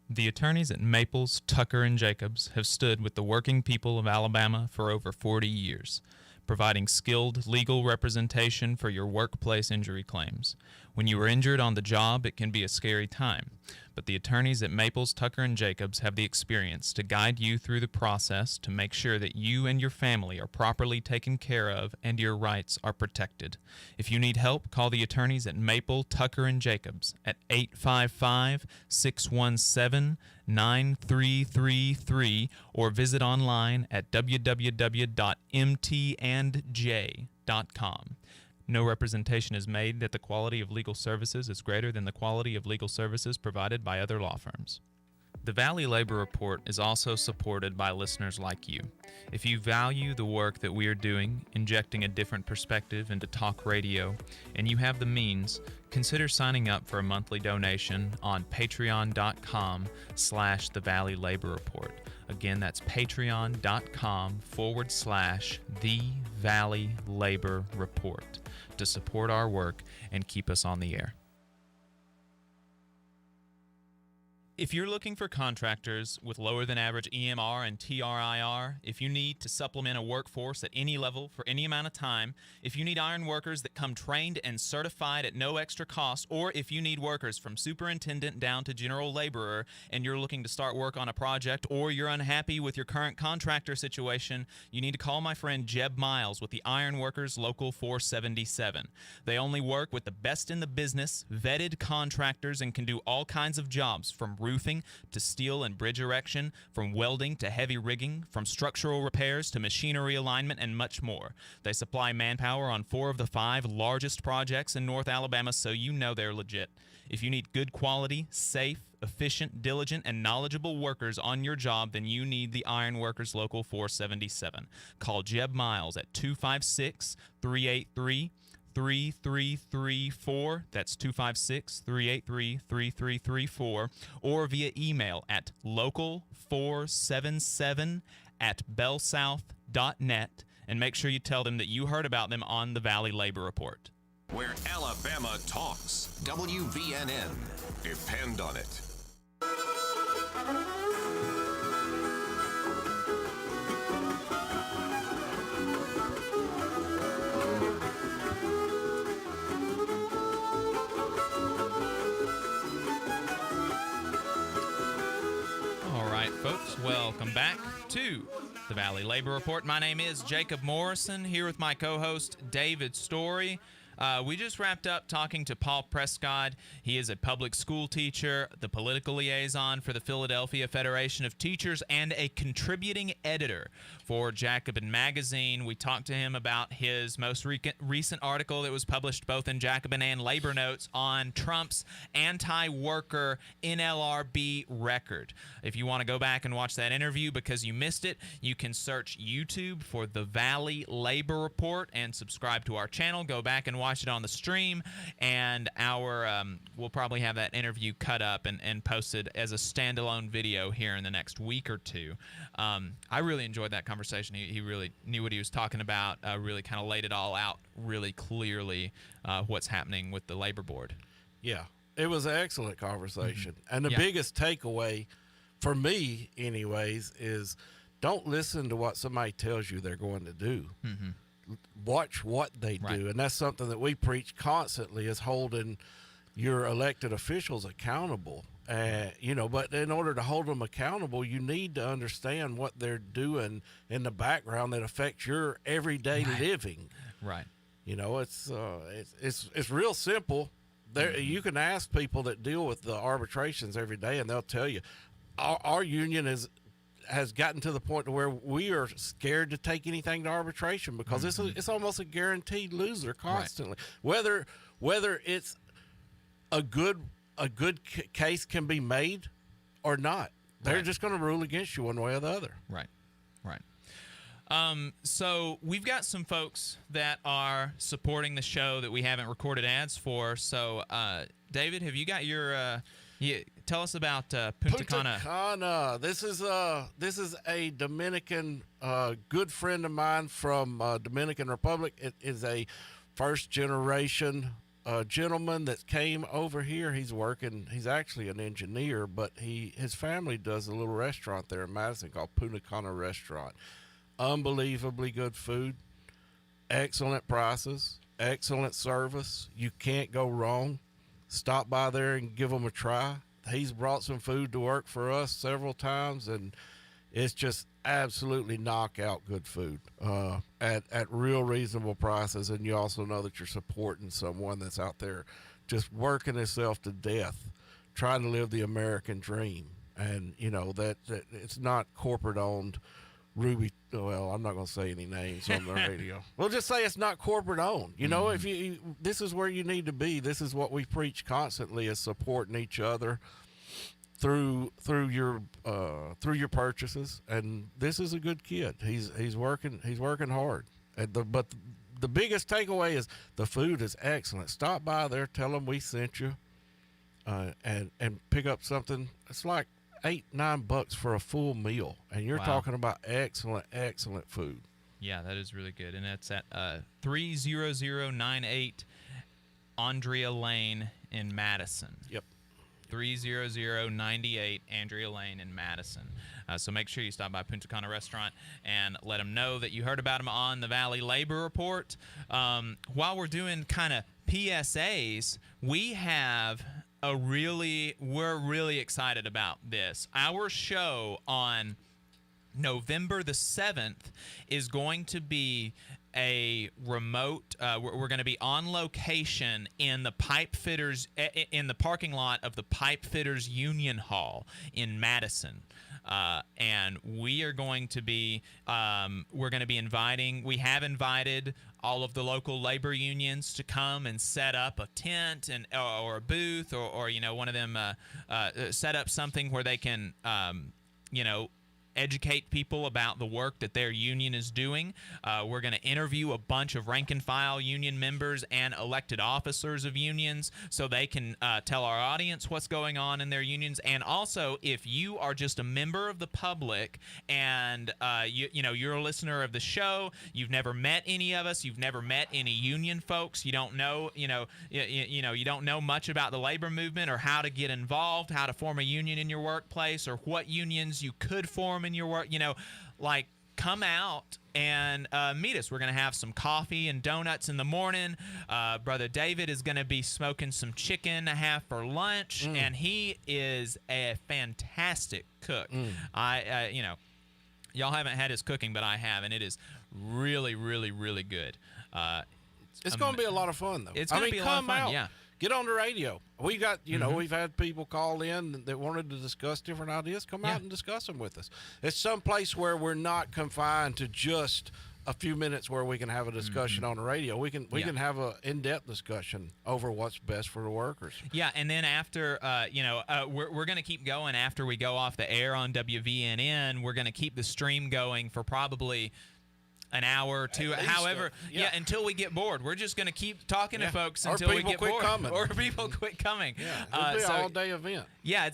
The attorneys at Maples, Tucker, and Jacobs have stood with the working people of Alabama for over 40 years, providing skilled legal representation for your workplace injury claims. When you are injured on the job, it can be a scary time, but the attorneys at Maples, Tucker, and Jacobs have the experience to guide you through the process to make sure that you and your family are properly taken care of and your rights are protected. If you need help, call the attorneys at Maple, Tucker, and Jacobs at 855-617-9333 or visit online at www.mtandj.com. No representation is made that the quality of legal services is greater than the quality of legal services provided by other law firms. The Valley Labor Report is also supported by listeners like you. If you value the work that we are doing, injecting a different perspective into talk radio, and you have the means, consider signing up for a monthly donation on patreon.com/The Valley Labor Report. Again, that's patreon.com/The Valley Labor Report to support our work and keep us on the air. If you're looking for contractors with lower than average EMR and TRIR, if you need to supplement a workforce at any level for any amount of time, if you need iron workers that come trained and certified at no extra cost, or if you need workers from superintendent down to general laborer and you're looking to start work on a project, or you're unhappy with your current contractor situation, you need to call my friend Jeb Miles with the Iron Workers Local 477. They only work with the best in the business, vetted contractors, and can do all kinds of jobs from roofing to steel and bridge erection, from welding to heavy rigging, from structural repairs to machinery alignment, and much more. They supply manpower on 4 of the 5 largest projects in North Alabama, so you know they're legit. If you need good quality, safe, efficient, diligent, and knowledgeable workers on your job, then you need the Iron Workers Local 477. Call Jeb Miles at 256-383-3334. That's 256-383-3334. Or via email at local477@bellsouth.net. And make sure you tell them that you heard about them on the Valley Labor Report. Where Alabama talks. WVNN. Depend on it. All right, folks, welcome back to the Valley Labor Report. My name is Jacob Morrison, here with my co-host David Story. We just wrapped up talking to Paul Prescod. He is a public school teacher, the political liaison for the Philadelphia Federation of Teachers, and a contributing editor for Jacobin Magazine. We talked to him about his most recent article that was published both in Jacobin and Labor Notes on Trump's anti-worker NLRB record. If you want to go back and watch that interview because you missed it, you can search YouTube for the Valley Labor Report and subscribe to our channel. Go back and watch it on the stream, and we'll probably have that interview cut up and posted as a standalone video here in the next week or two. I really enjoyed that conversation. He really knew what he was talking about, really kind of laid it all out really clearly, what's happening with the labor board. Yeah, it was an excellent conversation. Mm-hmm. And the biggest takeaway for me anyways is don't listen to what somebody tells you they're going to do. Mm-hmm. Watch what they do. And that's something that we preach constantly, is holding your elected officials accountable. But in order to hold them accountable, you need to understand what they're doing in the background that affects your everyday living. Right. It's real simple. You can ask people that deal with the arbitrations every day, and they'll tell you our union has gotten to the point to where we are scared to take anything to arbitration because it's almost a guaranteed loser constantly. Right. Whether it's a good case can be made or not, they're just going to rule against you one way or the other. Right. So we've got some folks that are supporting the show that we haven't recorded ads for. So, David, have you got your? Tell us about Punta Cana. Punta Cana. This is a Dominican good friend of mine from Dominican Republic. It is a first generation gentleman that came over here. He's actually an engineer, but his family does a little restaurant there in Madison called Punta Cana Restaurant. Unbelievably good food, excellent prices, excellent service. You can't go wrong. Stop by there and give them a try. He's brought some food to work for us several times, and it's just absolutely knockout good food at real reasonable prices. And you also know that you're supporting someone that's out there just working himself to death, trying to live the American dream. And, that it's not corporate owned. I'm not going to say any names on the radio. We'll just say it's not corporate owned. If this is where you need to be. This is what we preach constantly, is supporting each other through your purchases. And this is a good kid. He's working hard. But the biggest takeaway is the food is excellent. Stop by there, tell them we sent you, and pick up something. It's like $8-9 for a full meal, and you're talking about excellent food. Yeah, that is really good, and that's at 30098 Andrea Lane in Madison. Yep. 30098 Andrea Lane in Madison. So make sure you stop by Punta Cana Restaurant and let them know that you heard about them on the Valley Labor Report. While we're doing kind of PSAs, we're really excited about this. Our show on November the 7th is going to be a remote. We're going to be on location in the pipe fitters in the parking lot of the Pipe Fitters Union Hall in Madison. And we are going to be we have invited all of the local labor unions to come and set up a tent or a booth or one of them set up something where they can educate people about the work that their union is doing. We're going to interview a bunch of rank and file union members and elected officers of unions so they can tell our audience what's going on in their unions. And also, if you are just a member of the public and you're a listener of the show, you've never met any of us, you've never met any union folks, you don't know you don't know much about the labor movement or how to get involved, how to form a union in your workplace, or what unions you could form in your work, come out and meet us. We're going to have some coffee and donuts in the morning. Brother David is going to be smoking some chicken to have for lunch, and he is a fantastic cook. Y'all haven't had his cooking, but I have, and it is really, really, really good. It's going to be a lot of fun, though. It's going to be a lot of fun, yeah. Get on the radio. We got, we've had people call in that wanted to discuss different ideas. Come out and discuss them with us. It's some place where we're not confined to just a few minutes where we can have a discussion on the radio. We can have an in-depth discussion over what's best for the workers. Yeah, and then after, we're going to keep going after we go off the air on WVNN. We're going to keep the stream going for probably an hour or two, however, until we get bored. We're just going to keep talking to folks until we get bored. Or people quit coming. Yeah, it'll be an all-day event. Yeah,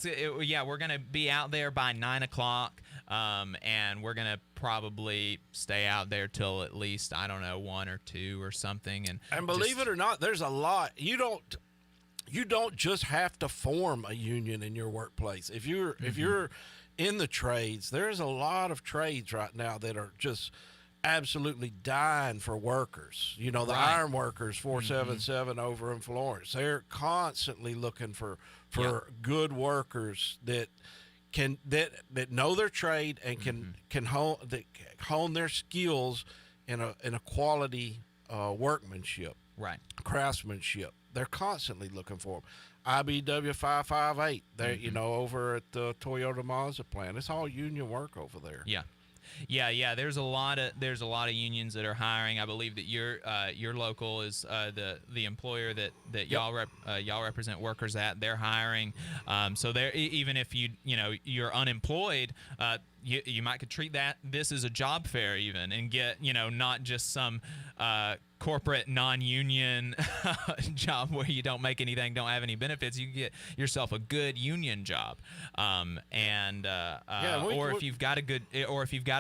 we're going to be out there by 9 o'clock, and we're going to probably stay out there till at least, 1 or 2 or something. And believe it or not, there's a lot. You don't just have to form a union in your workplace. If you're in the trades, there's a lot of trades right now that are just absolutely dying for workers. The iron workers, 477 over in Florence. They're constantly looking for good workers that know their trade and can hone their skills in a quality workmanship, craftsmanship. They're constantly looking for them. IBW 558. They're over at the Toyota Mazda plant. It's all union work over there. Yeah. There's a lot of unions that are hiring. I believe that your local is the employer that y'all represent workers at. They're hiring. So they're, even if you're unemployed, you might could treat this as a job fair even, and get not just some corporate non-union job where you don't make anything, don't have any benefits. You get yourself a good union job, if you've got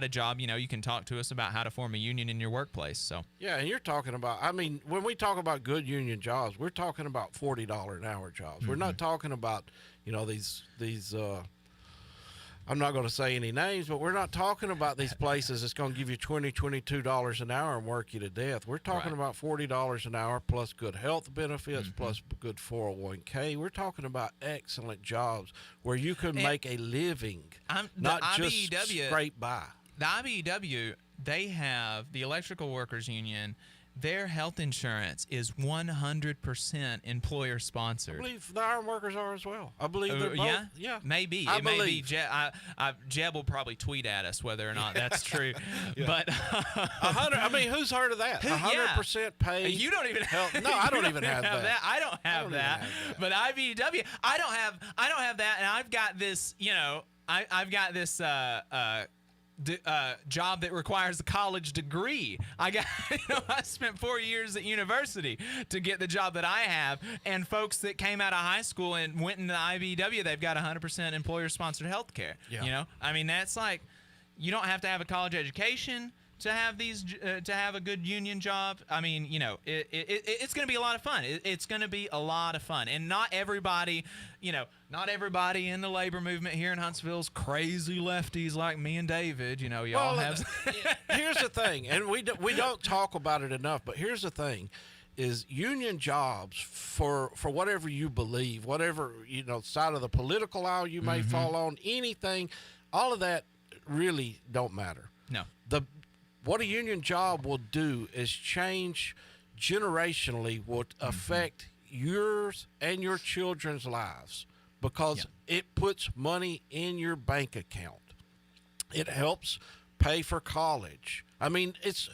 a job, you can talk to us about how to form a union in your workplace. So and you're talking about, when we talk about good union jobs, we're talking about $40 an hour jobs. We're not talking about these I'm not going to say any names, but we're not talking about these places that's going to give you $22 an hour and work you to death. We're talking about $40 an hour plus good health benefits, plus good 401k. We're talking about excellent jobs where you can make a living, not just scrape by. The IBEW, they have the Electrical Workers Union. Their health insurance is 100% employer sponsored. I believe the iron workers are as well. I believe they're both. Yeah. Maybe. It may be. Jeb will probably tweet at us whether or not that's true. But 100. Who's heard of that? 100% paid. You don't even have. No, I don't even have that. I don't have that. But IBEW, I don't have that, and I've got this. I've got this. Job that requires a college degree. I spent 4 years at university to get the job that I have, and folks that came out of high school and went into the IBEW, they've got 100% employer-sponsored health care. That's like, you don't have to have a college education to have to have a good union job. It's going to be a lot of fun. It's going to be a lot of fun, and not everybody in the labor movement here in Huntsville is crazy lefties like me and David. Y'all have. Here's the thing, and we don't talk about it enough. But here's the thing: is union jobs for whatever you believe, whatever side of the political aisle you may fall on, anything, all of that really don't matter. No. what a union job will do is change generationally, will affect yours and your children's lives, because it puts money in your bank account. It helps pay for college. I mean, it's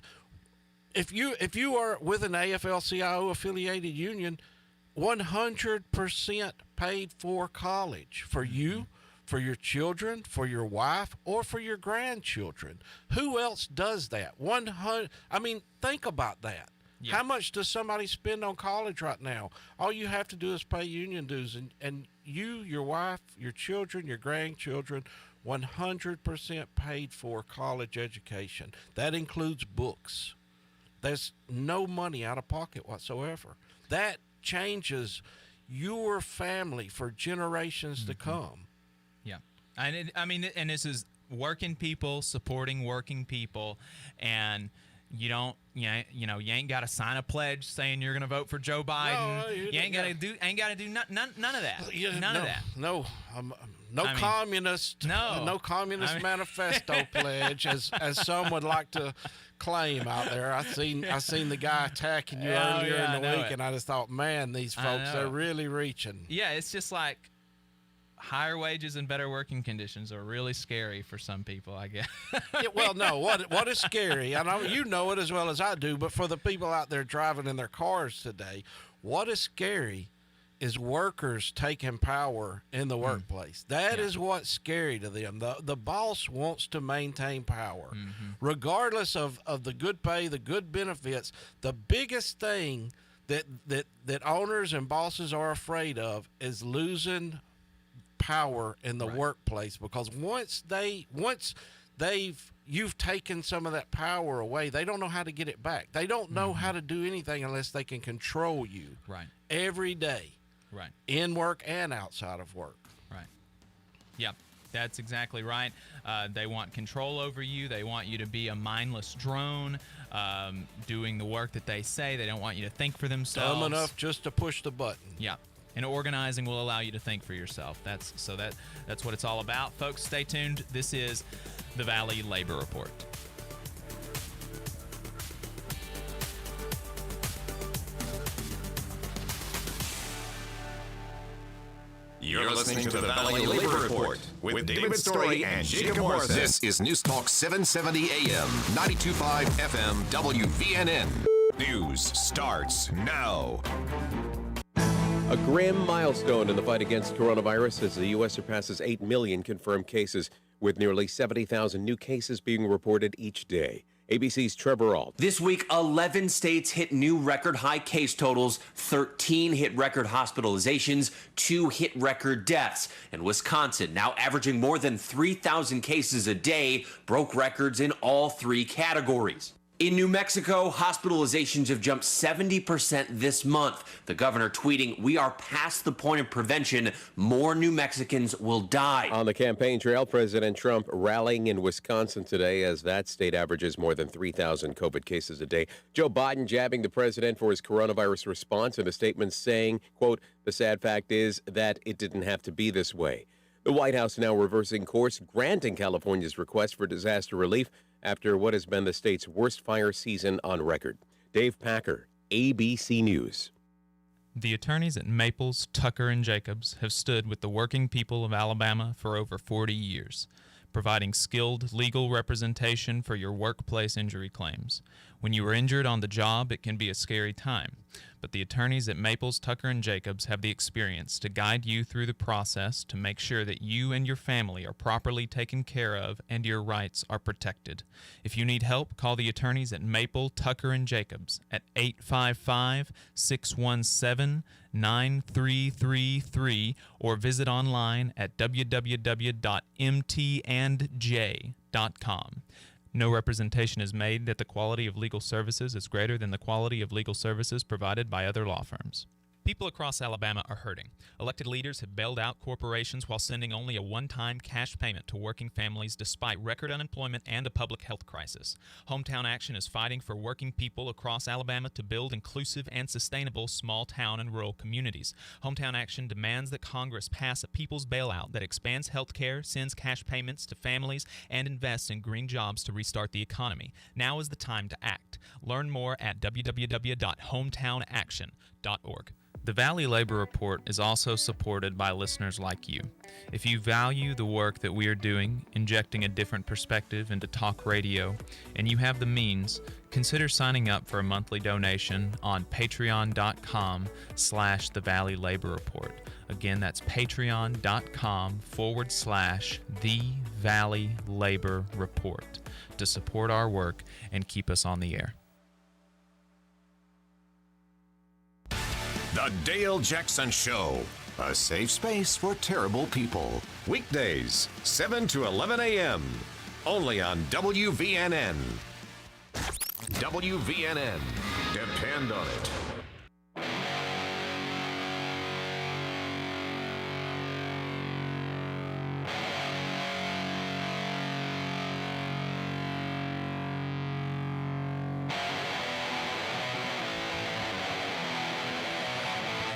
if you are with an AFL-CIO affiliated union, 100% paid for college for you, for your children, for your wife, or for your grandchildren. Who else does that? 100. I mean, think about that. Yeah. How much does somebody spend on college right now? All you have to do is pay union dues, and you, your wife, your children, your grandchildren, 100% paid for college education. That includes books. There's no money out of pocket whatsoever. That changes your family for generations to come. Yeah. And this is working people supporting working people, and you ain't got to sign a pledge saying you're going to vote for Joe Biden. No, you ain't got to do none of that. None of that. No communist manifesto pledge, as some would like to claim out there. I seen the guy attacking you earlier in the week, and I just thought, man, these folks, they're really reaching. Yeah, it's just like higher wages and better working conditions are really scary for some people, I guess. Well, no, what is scary, I know you know it as well as I do, but for the people out there driving in their cars today, what is scary is workers taking power in the workplace. That is what's scary to them. The boss wants to maintain power, regardless of the good pay, the good benefits. The biggest thing that owners and bosses are afraid of is losing power in the workplace, because once you've taken some of that power away, they don't know how to get it back. They don't know how to do anything unless they can control you every day. Right. In work and outside of work. Right. Yep. That's exactly right. They want control over you. They want you to be a mindless drone, doing the work that they say. They don't want you to think for themselves. Dumb enough just to push the button. Yeah. And organizing will allow you to think for yourself. That's what it's all about. Folks, stay tuned. This is the Valley Labor Report. You're listening to the Valley Labor Report with David Story and Jacob Morrison. This is News Talk 770 AM, 92.5 FM, WVNN. News starts now. A grim milestone in the fight against coronavirus as the U.S. surpasses 8 million confirmed cases, with nearly 70,000 new cases being reported each day. ABC's Trevor Ault. This week, 11 states hit new record high case totals, 13 hit record hospitalizations, 2 hit record deaths. And Wisconsin, now averaging more than 3,000 cases a day, broke records in all 3 categories. In New Mexico, hospitalizations have jumped 70% this month. The governor tweeting, "We are past the point of prevention. More New Mexicans will die." On the campaign trail, President Trump rallying in Wisconsin today as that state averages more than 3,000 COVID cases a day. Joe Biden jabbing the president for his coronavirus response in a statement saying, quote, "The sad fact is that it didn't have to be this way." The White House now reversing course, granting California's request for disaster relief after what has been the state's worst fire season on record. Dave Packer, ABC News. The attorneys at Maples, Tucker, and Jacobs have stood with the working people of Alabama for over 40 years, providing skilled legal representation for your workplace injury claims. When you are injured on the job, it can be a scary time, but the attorneys at Maples, Tucker, and Jacobs have the experience to guide you through the process to make sure that you and your family are properly taken care of and your rights are protected. If you need help, call the attorneys at Maple, Tucker, and Jacobs at 855-617-9333 or visit online at www.mtandj.com. No representation is made that the quality of legal services is greater than the quality of legal services provided by other law firms. People across Alabama are hurting. Elected leaders have bailed out corporations while sending only a one-time cash payment to working families despite record unemployment and a public health crisis. Hometown Action is fighting for working people across Alabama to build inclusive and sustainable small-town and rural communities. Hometown Action demands that Congress pass a people's bailout that expands health care, sends cash payments to families, and invests in green jobs to restart the economy. Now is the time to act. Learn more at www.hometownaction.org. The Valley Labor Report is also supported by listeners like you. If you value the work that we are doing, injecting a different perspective into talk radio, and you have the means, consider signing up for a monthly donation on patreon.com/The Valley Labor Report. Again, that's patreon.com/The Valley Labor Report to support our work and keep us on the air. The Dale Jackson Show, a safe space for terrible people. Weekdays, 7 to 11 a.m., only on WVNN. WVNN. Depend on it.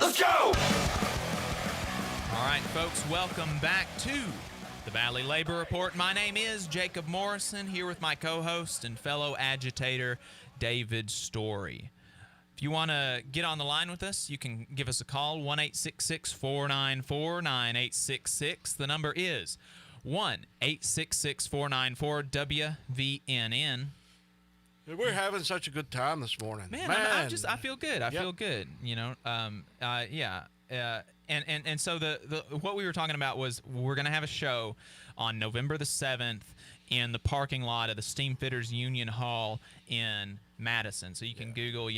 Let's go! All right, folks, welcome back to the Valley Labor Report. My name is Jacob Morrison, here with my co-host and fellow agitator, David Story. If you want to get on the line with us, you can give us a call, 1-866-494-9866. The number is 1-866-494-WVNN. We're having such a good time this morning. Man. I feel good. I feel good. You know, yeah. And so the what we were talking about was we're going to have a show on November the 7th in the parking lot of the Steamfitters Union Hall in Madison. So you can Google,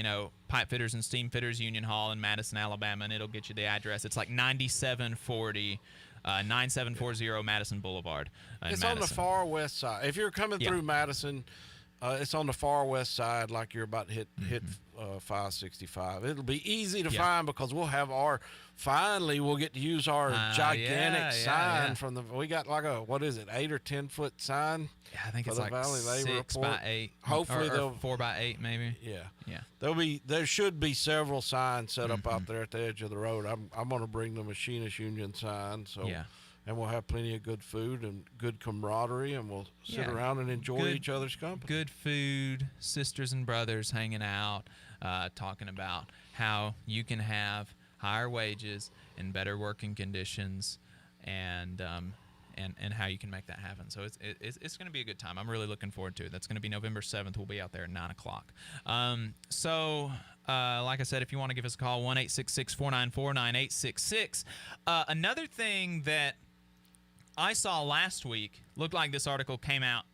Pipe Fitters and Steamfitters Union Hall in Madison, Alabama, and it'll get you the address. It's like 9740 Madison Boulevard. It's on the far west side. If you're coming through Madison, it's on the far west side, like you're about to hit 565. It'll be easy to find because we'll have we'll get to use our gigantic sign from the. We got like a 8 or 10 foot sign. Yeah, I think it's the like Valley Labor 6 Report. by 8. Hopefully or they'll 4 by 8 maybe. Yeah. Yeah. There should be several signs set up out there at the edge of the road. I'm going to bring the Machinists Union sign. So. Yeah. And we'll have plenty of good food and good camaraderie, and we'll sit around and enjoy each other's company. Good food, sisters and brothers hanging out, talking about how you can have higher wages and better working conditions, and how you can make that happen. So it's going to be a good time. I'm really looking forward to it. That's going to be November 7th. We'll be out there at 9 o'clock. Like I said, if you want to give us a call, 1-866-494-9866. Another thing that I saw last week, looked like this article came out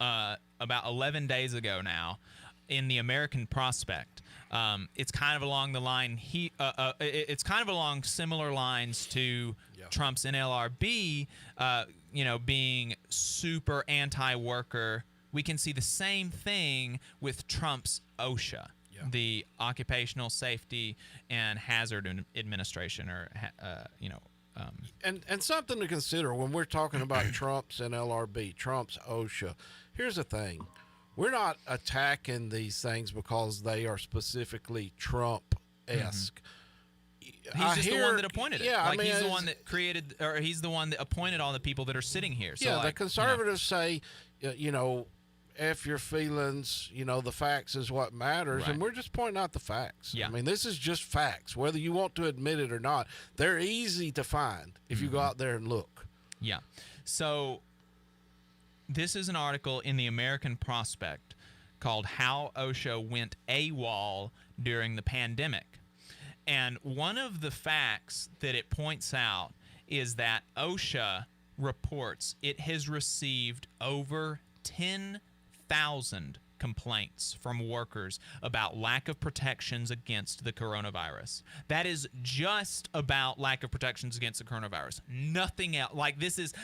about 11 days ago now in the American Prospect. It's kind of along the line. It's kind of along similar lines to Trump's NLRB, being super anti-worker. We can see the same thing with Trump's OSHA, the Occupational Safety and Hazard Administration, or And something to consider when we're talking about Trump's NLRB, Trump's OSHA. Here's the thing. We're not attacking these things because they are specifically Trump-esque. He's just the one that appointed it. Yeah, he's the one that created, or he's the one that appointed all the people that are sitting here. So the conservatives say, F your feelings, the facts is what matters, and we're just pointing out the facts. I mean, this is just facts, whether you want to admit it or not. They're easy to find if you go out there and look. Yeah. So this is an article in the American Prospect called How OSHA Went AWOL During the Pandemic. And one of the facts that it points out is that OSHA reports it has received over 10,000 complaints from workers about lack of protections against the coronavirus. That is just about lack of protections against the coronavirus. Nothing else. Like these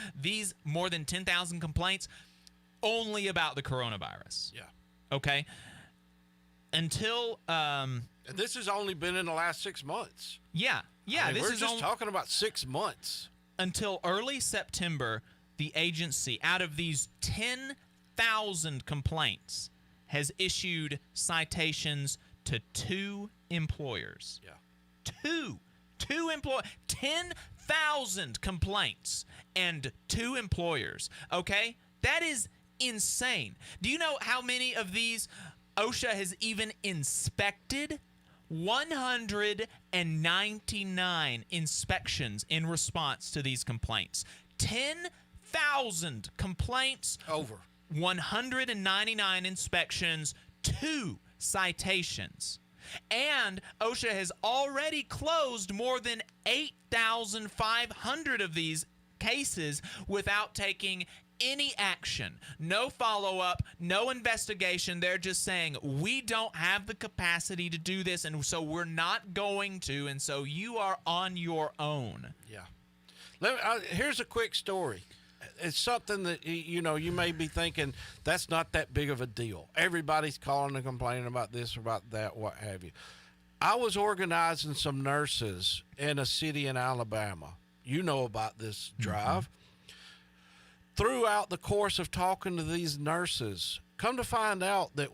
more than 10,000 complaints only about the coronavirus. Yeah. Okay. until this has only been in the last 6 months. Yeah. I mean, we're just talking about 6 months. Until early September, the agency, out of these 10,000 complaints, has issued citations to 2 employers. Yeah. Two employers. 10,000 complaints and 2 employers. Okay? That is insane. Do you know how many of these OSHA has even inspected? 199 inspections in response to these complaints. 10,000 complaints. Over. 199 inspections, 2 citations. And OSHA has already closed more than 8,500 of these cases without taking any action, no follow-up, no investigation. They're just saying, we don't have the capacity to do this, and so we're not going to, and so you are on your own. Yeah. Here's a quick story. It's something that, you may be thinking, that's not that big of a deal. Everybody's calling and complaining about this or about that, what have you. I was organizing some nurses in a city in Alabama. You know about this drive. Throughout the course of talking to these nurses, come to find out that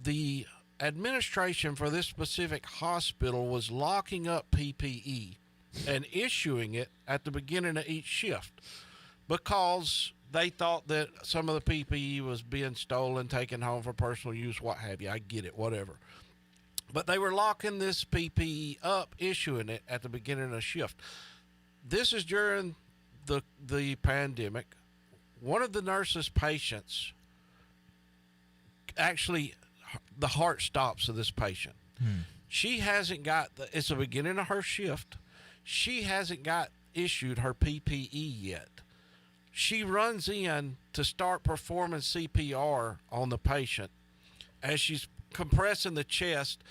the administration for this specific hospital was locking up PPE and issuing it at the beginning of each shift because they thought that some of the PPE was being stolen, taken home for personal use, what have you. I get it, whatever. But they were locking this PPE up, issuing it at the beginning of the shift. This is during the pandemic. One of the nurse's patients, actually, the heart stops of this patient. She hasn't got, it's the beginning of her shift. She hasn't got issued her PPE yet. She runs in to start performing CPR on the patient. As she's compressing the chest,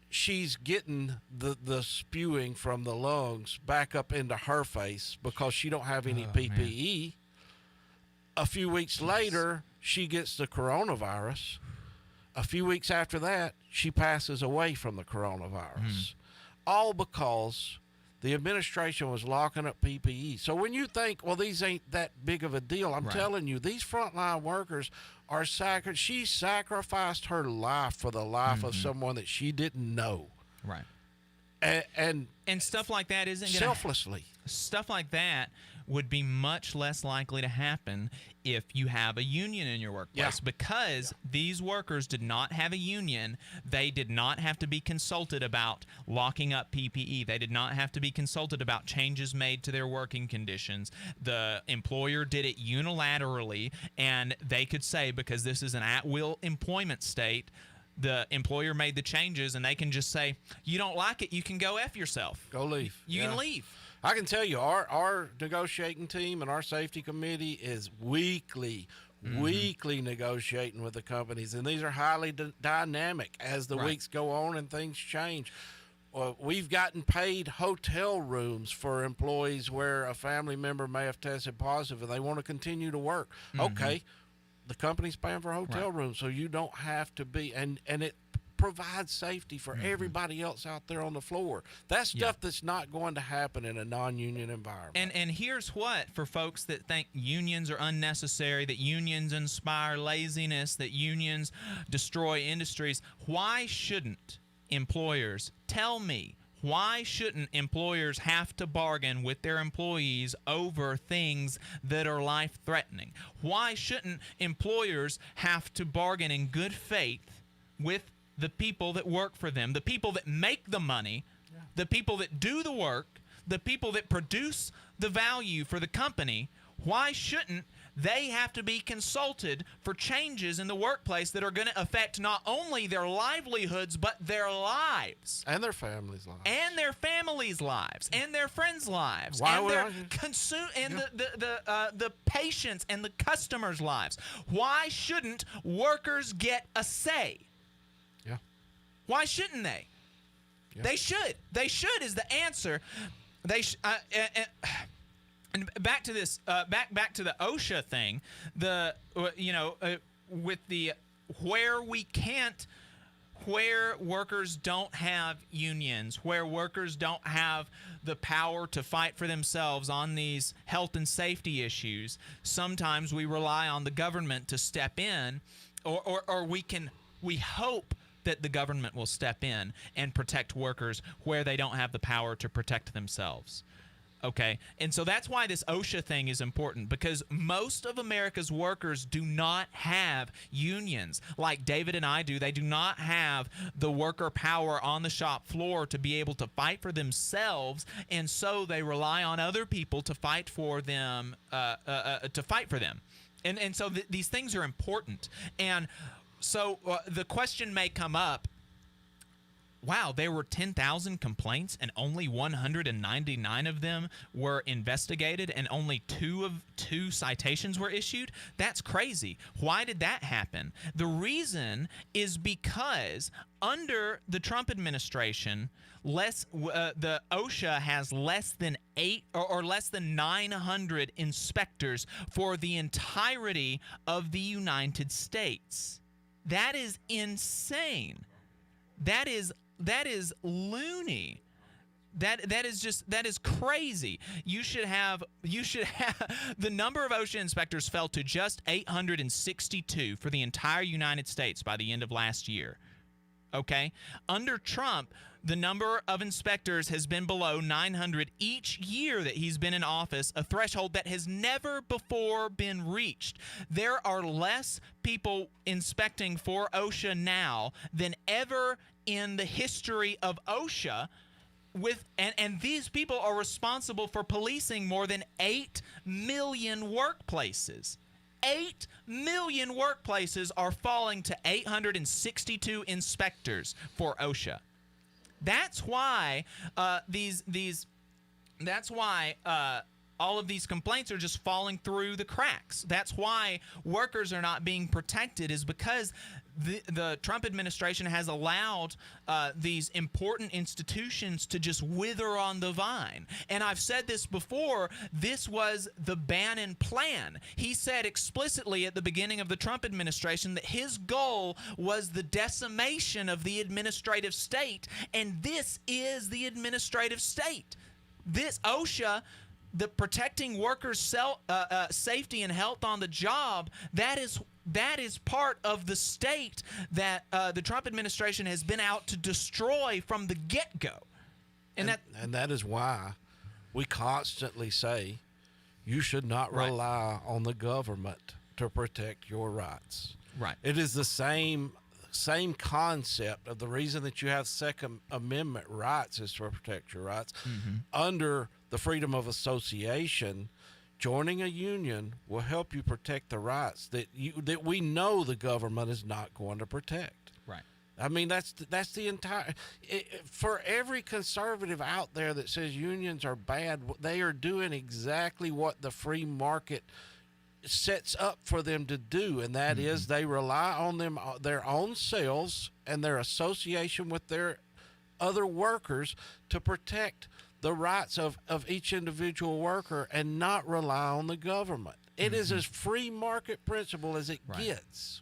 she's getting the spewing from the lungs back up into her face because she don't have any PPE. Man. A few weeks later, she gets the coronavirus. A few weeks after that, she passes away from the coronavirus. All because the administration was locking up PPE. So when you think, well, these ain't that big of a deal, I'm telling you, these frontline workers are she sacrificed her life for the life of someone that she didn't know. Right. And stuff like that isn't gonna, selflessly. Stuff like that would be much less likely to happen if you have a union in your workplace because these workers did not have a union. They did not have to be consulted about locking up PPE. They did not have to be consulted about changes made to their working conditions. The employer did it unilaterally, and they could say, because this is an at-will employment state, the employer made the changes, and they can just say, you don't like it, you can go F yourself. Go leave. You can leave. I can tell you, our negotiating team and our safety committee is weekly negotiating with the companies, and these are highly dynamic as the weeks go on and things change. We've gotten paid hotel rooms for employees where a family member may have tested positive and they want to continue to work. Okay, the company's paying for hotel rooms, so you don't have to be, and it provides safety for everybody else out there on the floor. That's stuff that's not going to happen in a non-union environment. And here's what, for folks that think unions are unnecessary, that unions inspire laziness, that unions destroy industries, why shouldn't employers, tell me, why shouldn't employers have to bargain with their employees over things that are life-threatening? Why shouldn't employers have to bargain in good faith with the people that work for them, the people that make the money, the people that do the work, the people that produce the value for the company? Why shouldn't they have to be consulted for changes in the workplace that are going to affect not only their livelihoods, but their lives? And their families' lives. And their families' lives. And their friends' lives. Why and would their the patients' and the customers' lives. Why shouldn't workers get a say? Why shouldn't they? They should. They should is the answer. They and back to this. Back to the OSHA thing. With the where we can't where workers don't have unions, where workers don't have the power to fight for themselves on these health and safety issues, sometimes we rely on the government to step in, or we hope that the government will step in and protect workers where they don't have the power to protect themselves. Okay, and so that's why this OSHA thing is important, because most of America's workers do not have unions like David and I do. They do not have the worker power on the shop floor to be able to fight for themselves, and so they rely on other people to fight for them. And so these things are important. And so the question may come up, wow, there were 10,000 complaints and only 199 of them were investigated and only two citations were issued? That's crazy. Why did that happen? The reason is because under the Trump administration, the OSHA has less than 900 inspectors for the entirety of the United States. That is insane. That is loony. That is crazy. You should have the number of OSHA inspectors fell to just 862 for the entire United States by the end of last year. Okay? Under Trump, the number of inspectors has been below 900 each year that he's been in office, a threshold that has never before been reached. There are less people inspecting for OSHA now than ever in the history of OSHA, and these people are responsible for policing more than 8 million workplaces. 8 million workplaces are falling to 862 inspectors for OSHA. That's why all of these complaints are just falling through the cracks. That's why workers are not being protected, is because the Trump administration has allowed these important institutions to just wither on the vine. And I've said this before, this was the Bannon plan. He said explicitly at the beginning of the Trump administration that his goal was the decimation of the administrative state, and this is the administrative state. This OSHA, the protecting workers' safety and health on the job, that is part of the state that the Trump administration has been out to destroy from the get-go. And that is why we constantly say you should not rely on the government to protect your rights. Right. It is the same concept of the reason that you have Second Amendment rights is to protect your rights. Mm-hmm. Under the freedom of association, joining a union will help you protect the rights that we know the government is not going to protect. Right. I mean, that's the entire. For every conservative out there that says unions are bad, they are doing exactly what the free market sets up for them to do, and that is they rely on their own sales and their association with their other workers to protect the rights of each individual worker and not rely on the government. It is as free market principle as it gets.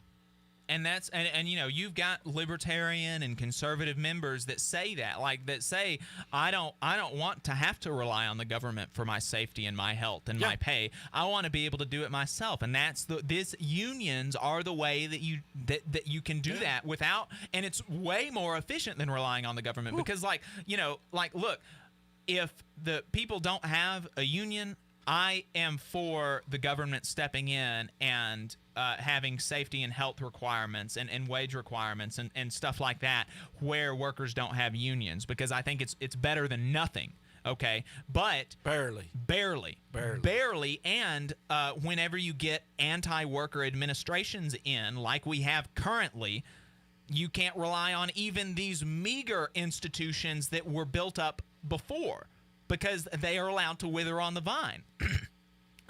And that's and you know, you've got libertarian and conservative members that say that, that say I don't want to have to rely on the government for my safety and my health and my pay. I want to be able to do it myself. And that's these unions are the way that you can do that without, and it's way more efficient than relying on the government. Because look, if the people don't have a union, I am for the government stepping in and having safety and health requirements and wage requirements and stuff like that where workers don't have unions, because I think it's better than nothing. Okay, but barely, and whenever you get anti-worker administrations in, like we have currently, you can't rely on even these meager institutions that were built up before, because they are allowed to wither on the vine.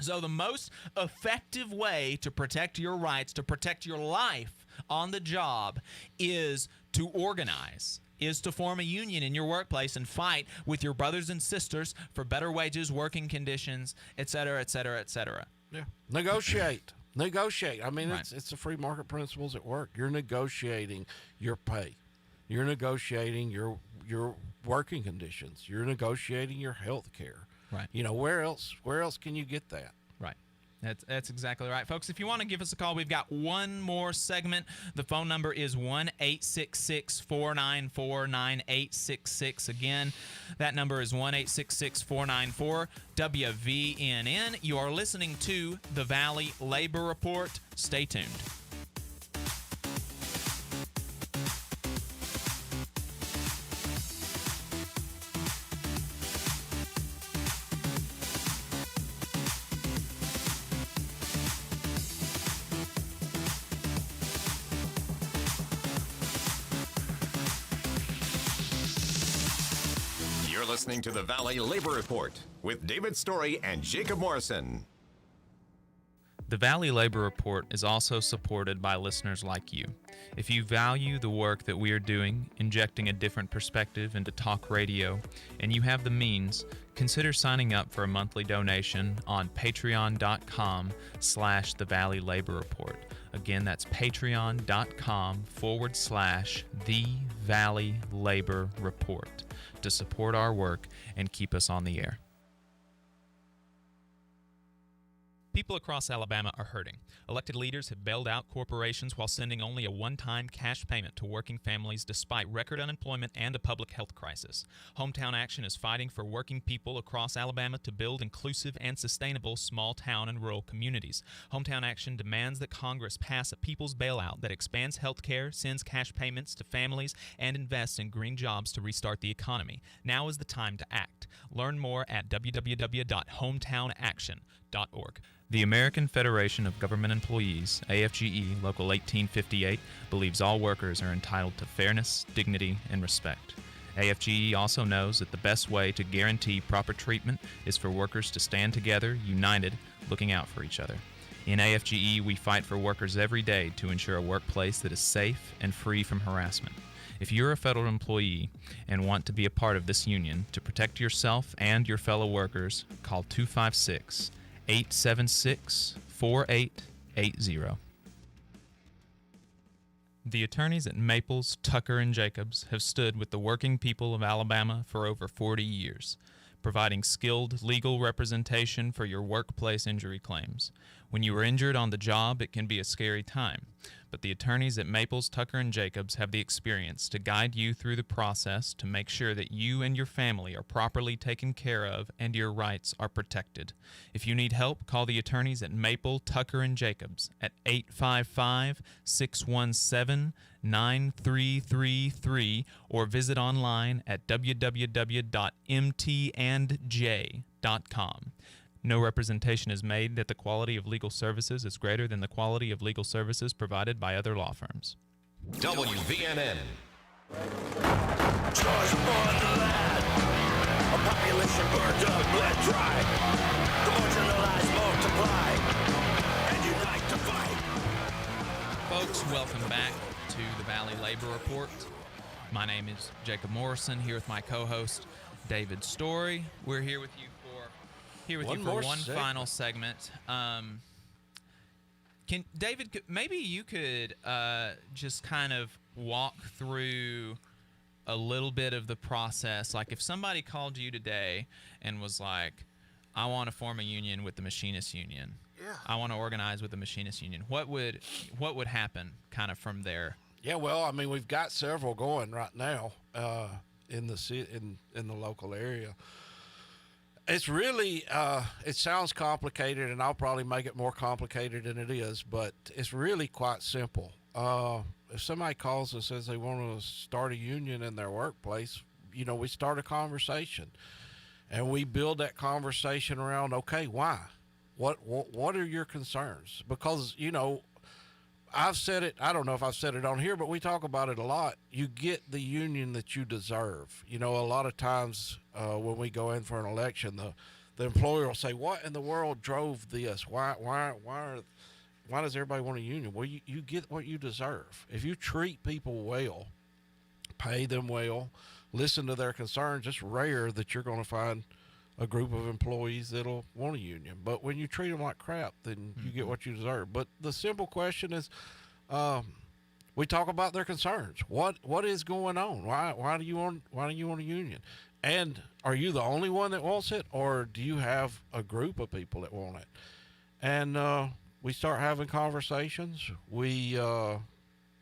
So the most effective way to protect your rights, to protect your life on the job, is to organize, is to form a union in your workplace and fight with your brothers and sisters for better wages, working conditions, et cetera, et cetera, et cetera. Yeah. Negotiate. I mean, it's the free market principles at work. You're negotiating your pay. You're negotiating your working conditions. You're negotiating your health care. Right. You know, where else can you get that? Right. That's exactly right. Folks, if you want to give us a call, we've got one more segment. The phone number is 1-866-494-9866. Again, that number is 1-866-494-WVNN. You are listening to the Valley Labor Report. Stay tuned. Listening to the Valley Labor Report with David Story and Jacob Morrison. The Valley Labor Report is also supported by listeners like you. If you value the work that we are doing, injecting a different perspective into talk radio, and you have the means, consider signing up for a monthly donation on patreon.com/The Valley Labor Report. Again, that's patreon.com/The Valley Labor Report to support our work and keep us on the air. People across Alabama are hurting. Elected leaders have bailed out corporations while sending only a one-time cash payment to working families despite record unemployment and a public health crisis. Hometown Action is fighting for working people across Alabama to build inclusive and sustainable small town and rural communities. Hometown Action demands that Congress pass a people's bailout that expands health care, sends cash payments to families, and invests in green jobs to restart the economy. Now is the time to act. Learn more at www.hometownaction.org. The American Federation of Government Employees, AFGE Local 1858, believes all workers are entitled to fairness, dignity, and respect. AFGE also knows that the best way to guarantee proper treatment is for workers to stand together, united, looking out for each other. In AFGE, we fight for workers every day to ensure a workplace that is safe and free from harassment. If you're a federal employee and want to be a part of this union, to protect yourself and your fellow workers, call 256-876-4880. The attorneys at Maples, Tucker, and Jacobs have stood with the working people of Alabama for over 40 years, providing skilled legal representation for your workplace injury claims. When you are injured on the job, it can be a scary time, but the attorneys at Maples, Tucker, and Jacobs have the experience to guide you through the process to make sure that you and your family are properly taken care of and your rights are protected. If you need help, call the attorneys at Maple, Tucker, and Jacobs at 855-617-9333 or visit online at www.mtandj.com. No representation is made that the quality of legal services is greater than the quality of legal services provided by other law firms. WVNN. Charge upon the land. A population burned up, bled dry. The marginalized multiply and unite to fight. Folks, welcome back to the Valley Labor Report. My name is Jacob Morrison, here with my co-host David Story. We're here with you for one final segment. David, maybe you could just kind of walk through a little bit of the process. Like if somebody called you today and was like, I want to form a union with the Machinists Union. Yeah. I want to organize with the Machinists Union. What would happen kind of from there? Yeah, well, I mean, we've got several going right now in the local area. It's really, it sounds complicated, and I'll probably make it more complicated than it is, but it's really quite simple. If somebody calls and says they want to start a union in their workplace, you know, we start a conversation, and we build that conversation around, okay, why? What are your concerns? Because, you know, I've said it, I don't know if I've said it on here, but we talk about it a lot. You get the union that you deserve. You know, a lot of times when we go in for an election, the employer will say, what in the world drove this? Why does everybody want a union? Well, you get what you deserve. If you treat people well, pay them well, listen to their concerns, it's rare that you're going to find a group of employees that'll want a union. But when you treat them like crap, then you get what you deserve. But the simple question is, We talk about their concerns. What is going on? Why do you want a union? And are you the only one that wants it, or do you have a group of people that want it? And we start having conversations. We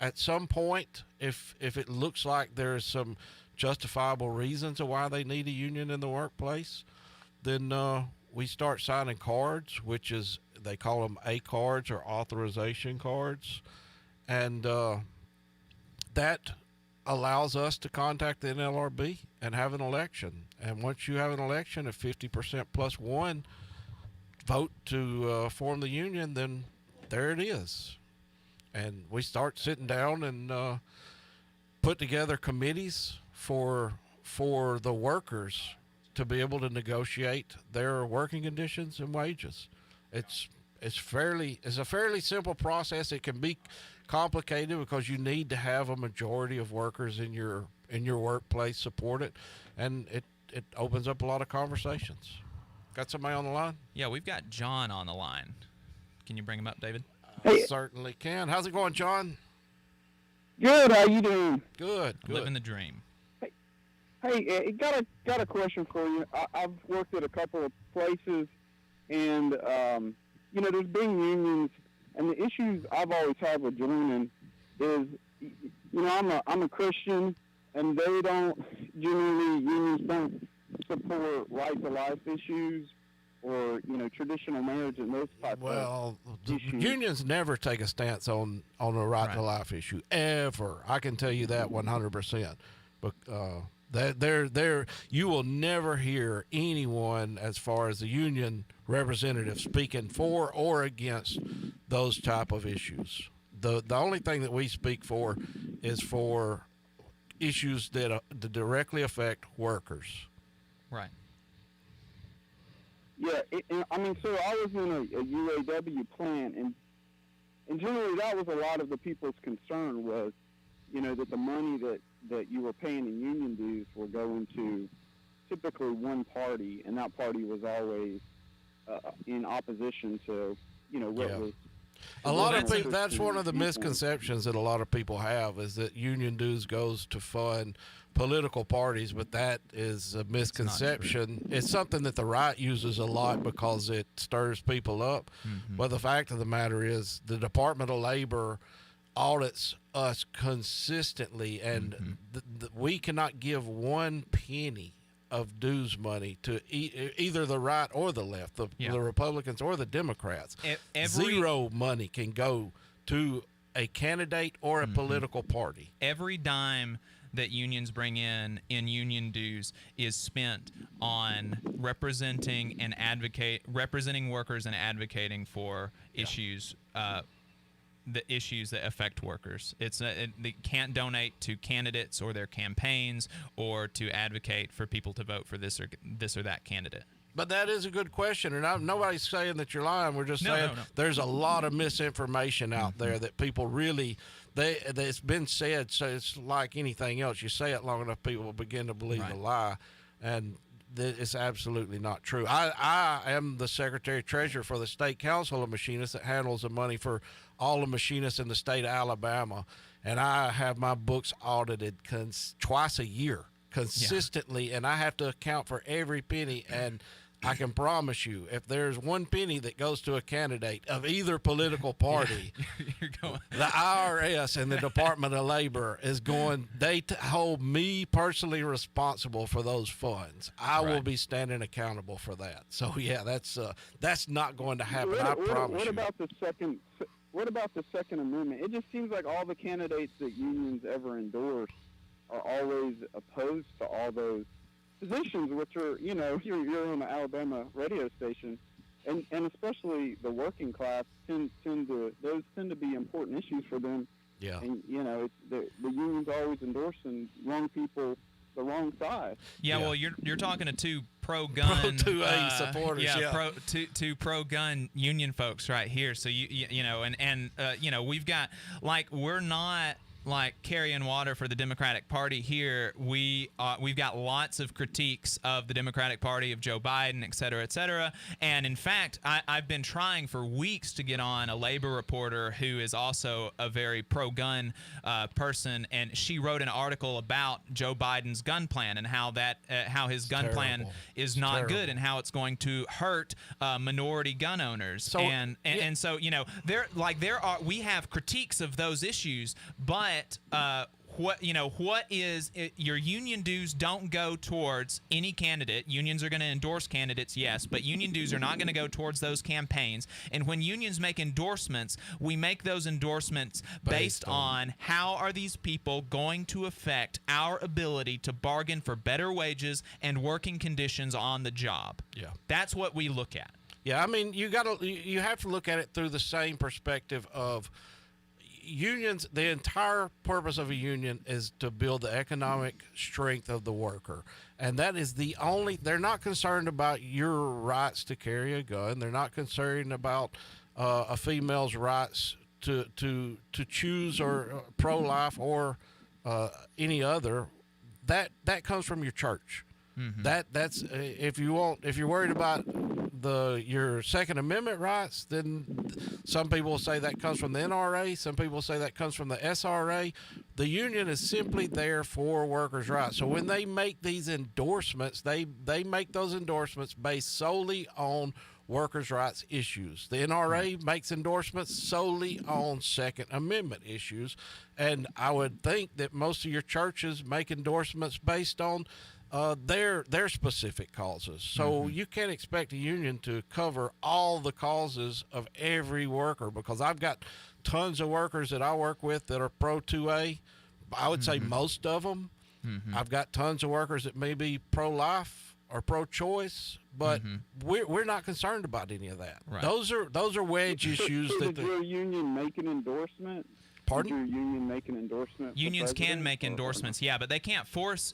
at some point, if it looks like there's some justifiable reasons of why they need a union in the workplace, then we start signing cards, which is, they call them A cards or authorization cards. And that allows us to contact the NLRB and have an election. And once you have an election, if 50% plus one vote to form the union, then there it is. And we start sitting down and put together committees for the workers to be able to negotiate their working conditions and wages. It's a fairly simple process. It can be complicated because you need to have a majority of workers in your workplace support it, and it opens up a lot of conversations. Got somebody on the line? Yeah, we've got John on the line. Can you bring him up, David? I certainly can. How's it going, John? Good. How you doing? Good. Living the dream. Hey, got a question for you. I've worked at a couple of places, and there's been unions, and the issues I've always had with joining is, I'm a Christian, and they don't generally, unions don't support right to life issues or traditional marriage and those types of issues. Unions never take a stance on a right to life issue ever. I can tell you that 100%. But you will never hear anyone, as far as the union representative, speaking for or against those type of issues. The only thing that we speak for is for issues that directly affect workers. Right. Yeah, so I was in a UAW plant, and generally that was a lot of the people's concern was, that the money that you were paying in union dues were going to typically one party, and that party was always in opposition to, what was. A lot of people, that's one of the misconceptions that a lot of people have, is that union dues goes to fund political parties, but that is a misconception. It's something that the right uses a lot because it stirs people up. Mm-hmm. But the fact of the matter is the Department of Labor audits us consistently, and we cannot give one penny of dues money to either the right or the left, the Republicans or the Democrats. Zero money can go to a candidate or a political party. Every dime that unions bring in union dues is spent on representing workers and advocating for issues, the issues that affect workers. They can't donate to candidates or their campaigns or to advocate for people to vote for this or that candidate. But that is a good question, and nobody's saying that you're lying. We're just saying there's a lot of misinformation out there that people really, it's been said, so it's like anything else. You say it long enough, people will begin to believe a lie, and it's absolutely not true. I am the Secretary-Treasurer for the State Council of Machinists that handles the money for all the machinists in the state of Alabama, and I have my books audited twice a year consistently, and I have to account for every penny, and I can promise you, if there's one penny that goes to a candidate of either political party, the IRS and the Department of Labor is going, they hold me personally responsible for those funds. I will be standing accountable for that. So, yeah, that's not going to happen, I promise you. What about the Second Amendment? It just seems like all the candidates that unions ever endorse are always opposed to all those positions, which are, you're on the Alabama radio station, and especially the working class tend to be important issues for them. Yeah. And it's the union's always endorsing wrong people, the wrong side. Yeah. Well, you're talking to two pro-gun supporters. Two pro-gun union folks right here. So you know, and we've got, like, we're not like carrying water for the Democratic Party here. We've got lots of critiques of the Democratic Party, of Joe Biden, et cetera, et cetera. And in fact, I've been trying for weeks to get on a labor reporter who is also a very pro-gun person, and she wrote an article about Joe Biden's gun plan and how his gun plan is not good and how it's going to hurt minority gun owners. So, and so, you know, we have critiques of those issues, but your union dues don't go towards any candidate. Unions are going to endorse candidates, yes, but union dues are not going to go towards those campaigns. And when unions make endorsements, we make those endorsements based on how are these people going to affect our ability to bargain for better wages and working conditions on the job. Yeah. That's what we look at. Yeah, I mean, you have to look at it through the same perspective of unions. The entire purpose of a union is to build the economic strength of the worker, and that is they're not concerned about your rights to carry a gun. They're not concerned about a female's rights to choose or pro-life or any other. That comes from your church. Mm-hmm. That's if you're worried about your Second Amendment rights, then some people say that comes from the NRA. Some people say that comes from the SRA. The union is simply there for workers' rights. So when they make these endorsements, they make those endorsements based solely on workers' rights issues. The NRA makes endorsements solely on Second Amendment issues, and I would think that most of your churches make endorsements based on their specific causes. So you can't expect a union to cover all the causes of every worker, because I've got tons of workers that I work with that are pro 2A. I would say most of them. I've got tons of workers that may be pro-life or pro-choice, but we're not concerned about any of that. Right. Those are wedge issues. Did your union make an endorsement? Pardon? Did your union make an endorsement? Unions can make endorsements, yeah, but they can't force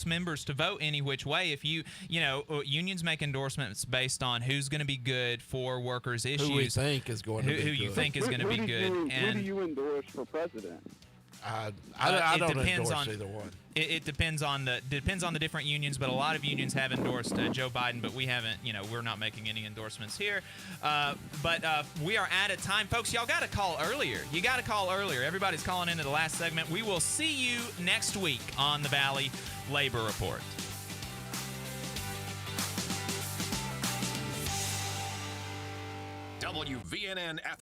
members to vote any which way. If unions make endorsements based on who's going to be good for workers' issues. Who we think is going to be good. Who you think is going to be good. Who do you endorse for president? I don't endorse either one. It depends on the different unions, but a lot of unions have endorsed Joe Biden, but we haven't. We're not making any endorsements here. But we are out of time, folks. Y'all got to call earlier. You got to call earlier. Everybody's calling into the last segment. We will see you next week on the Valley Labor Report. WVNN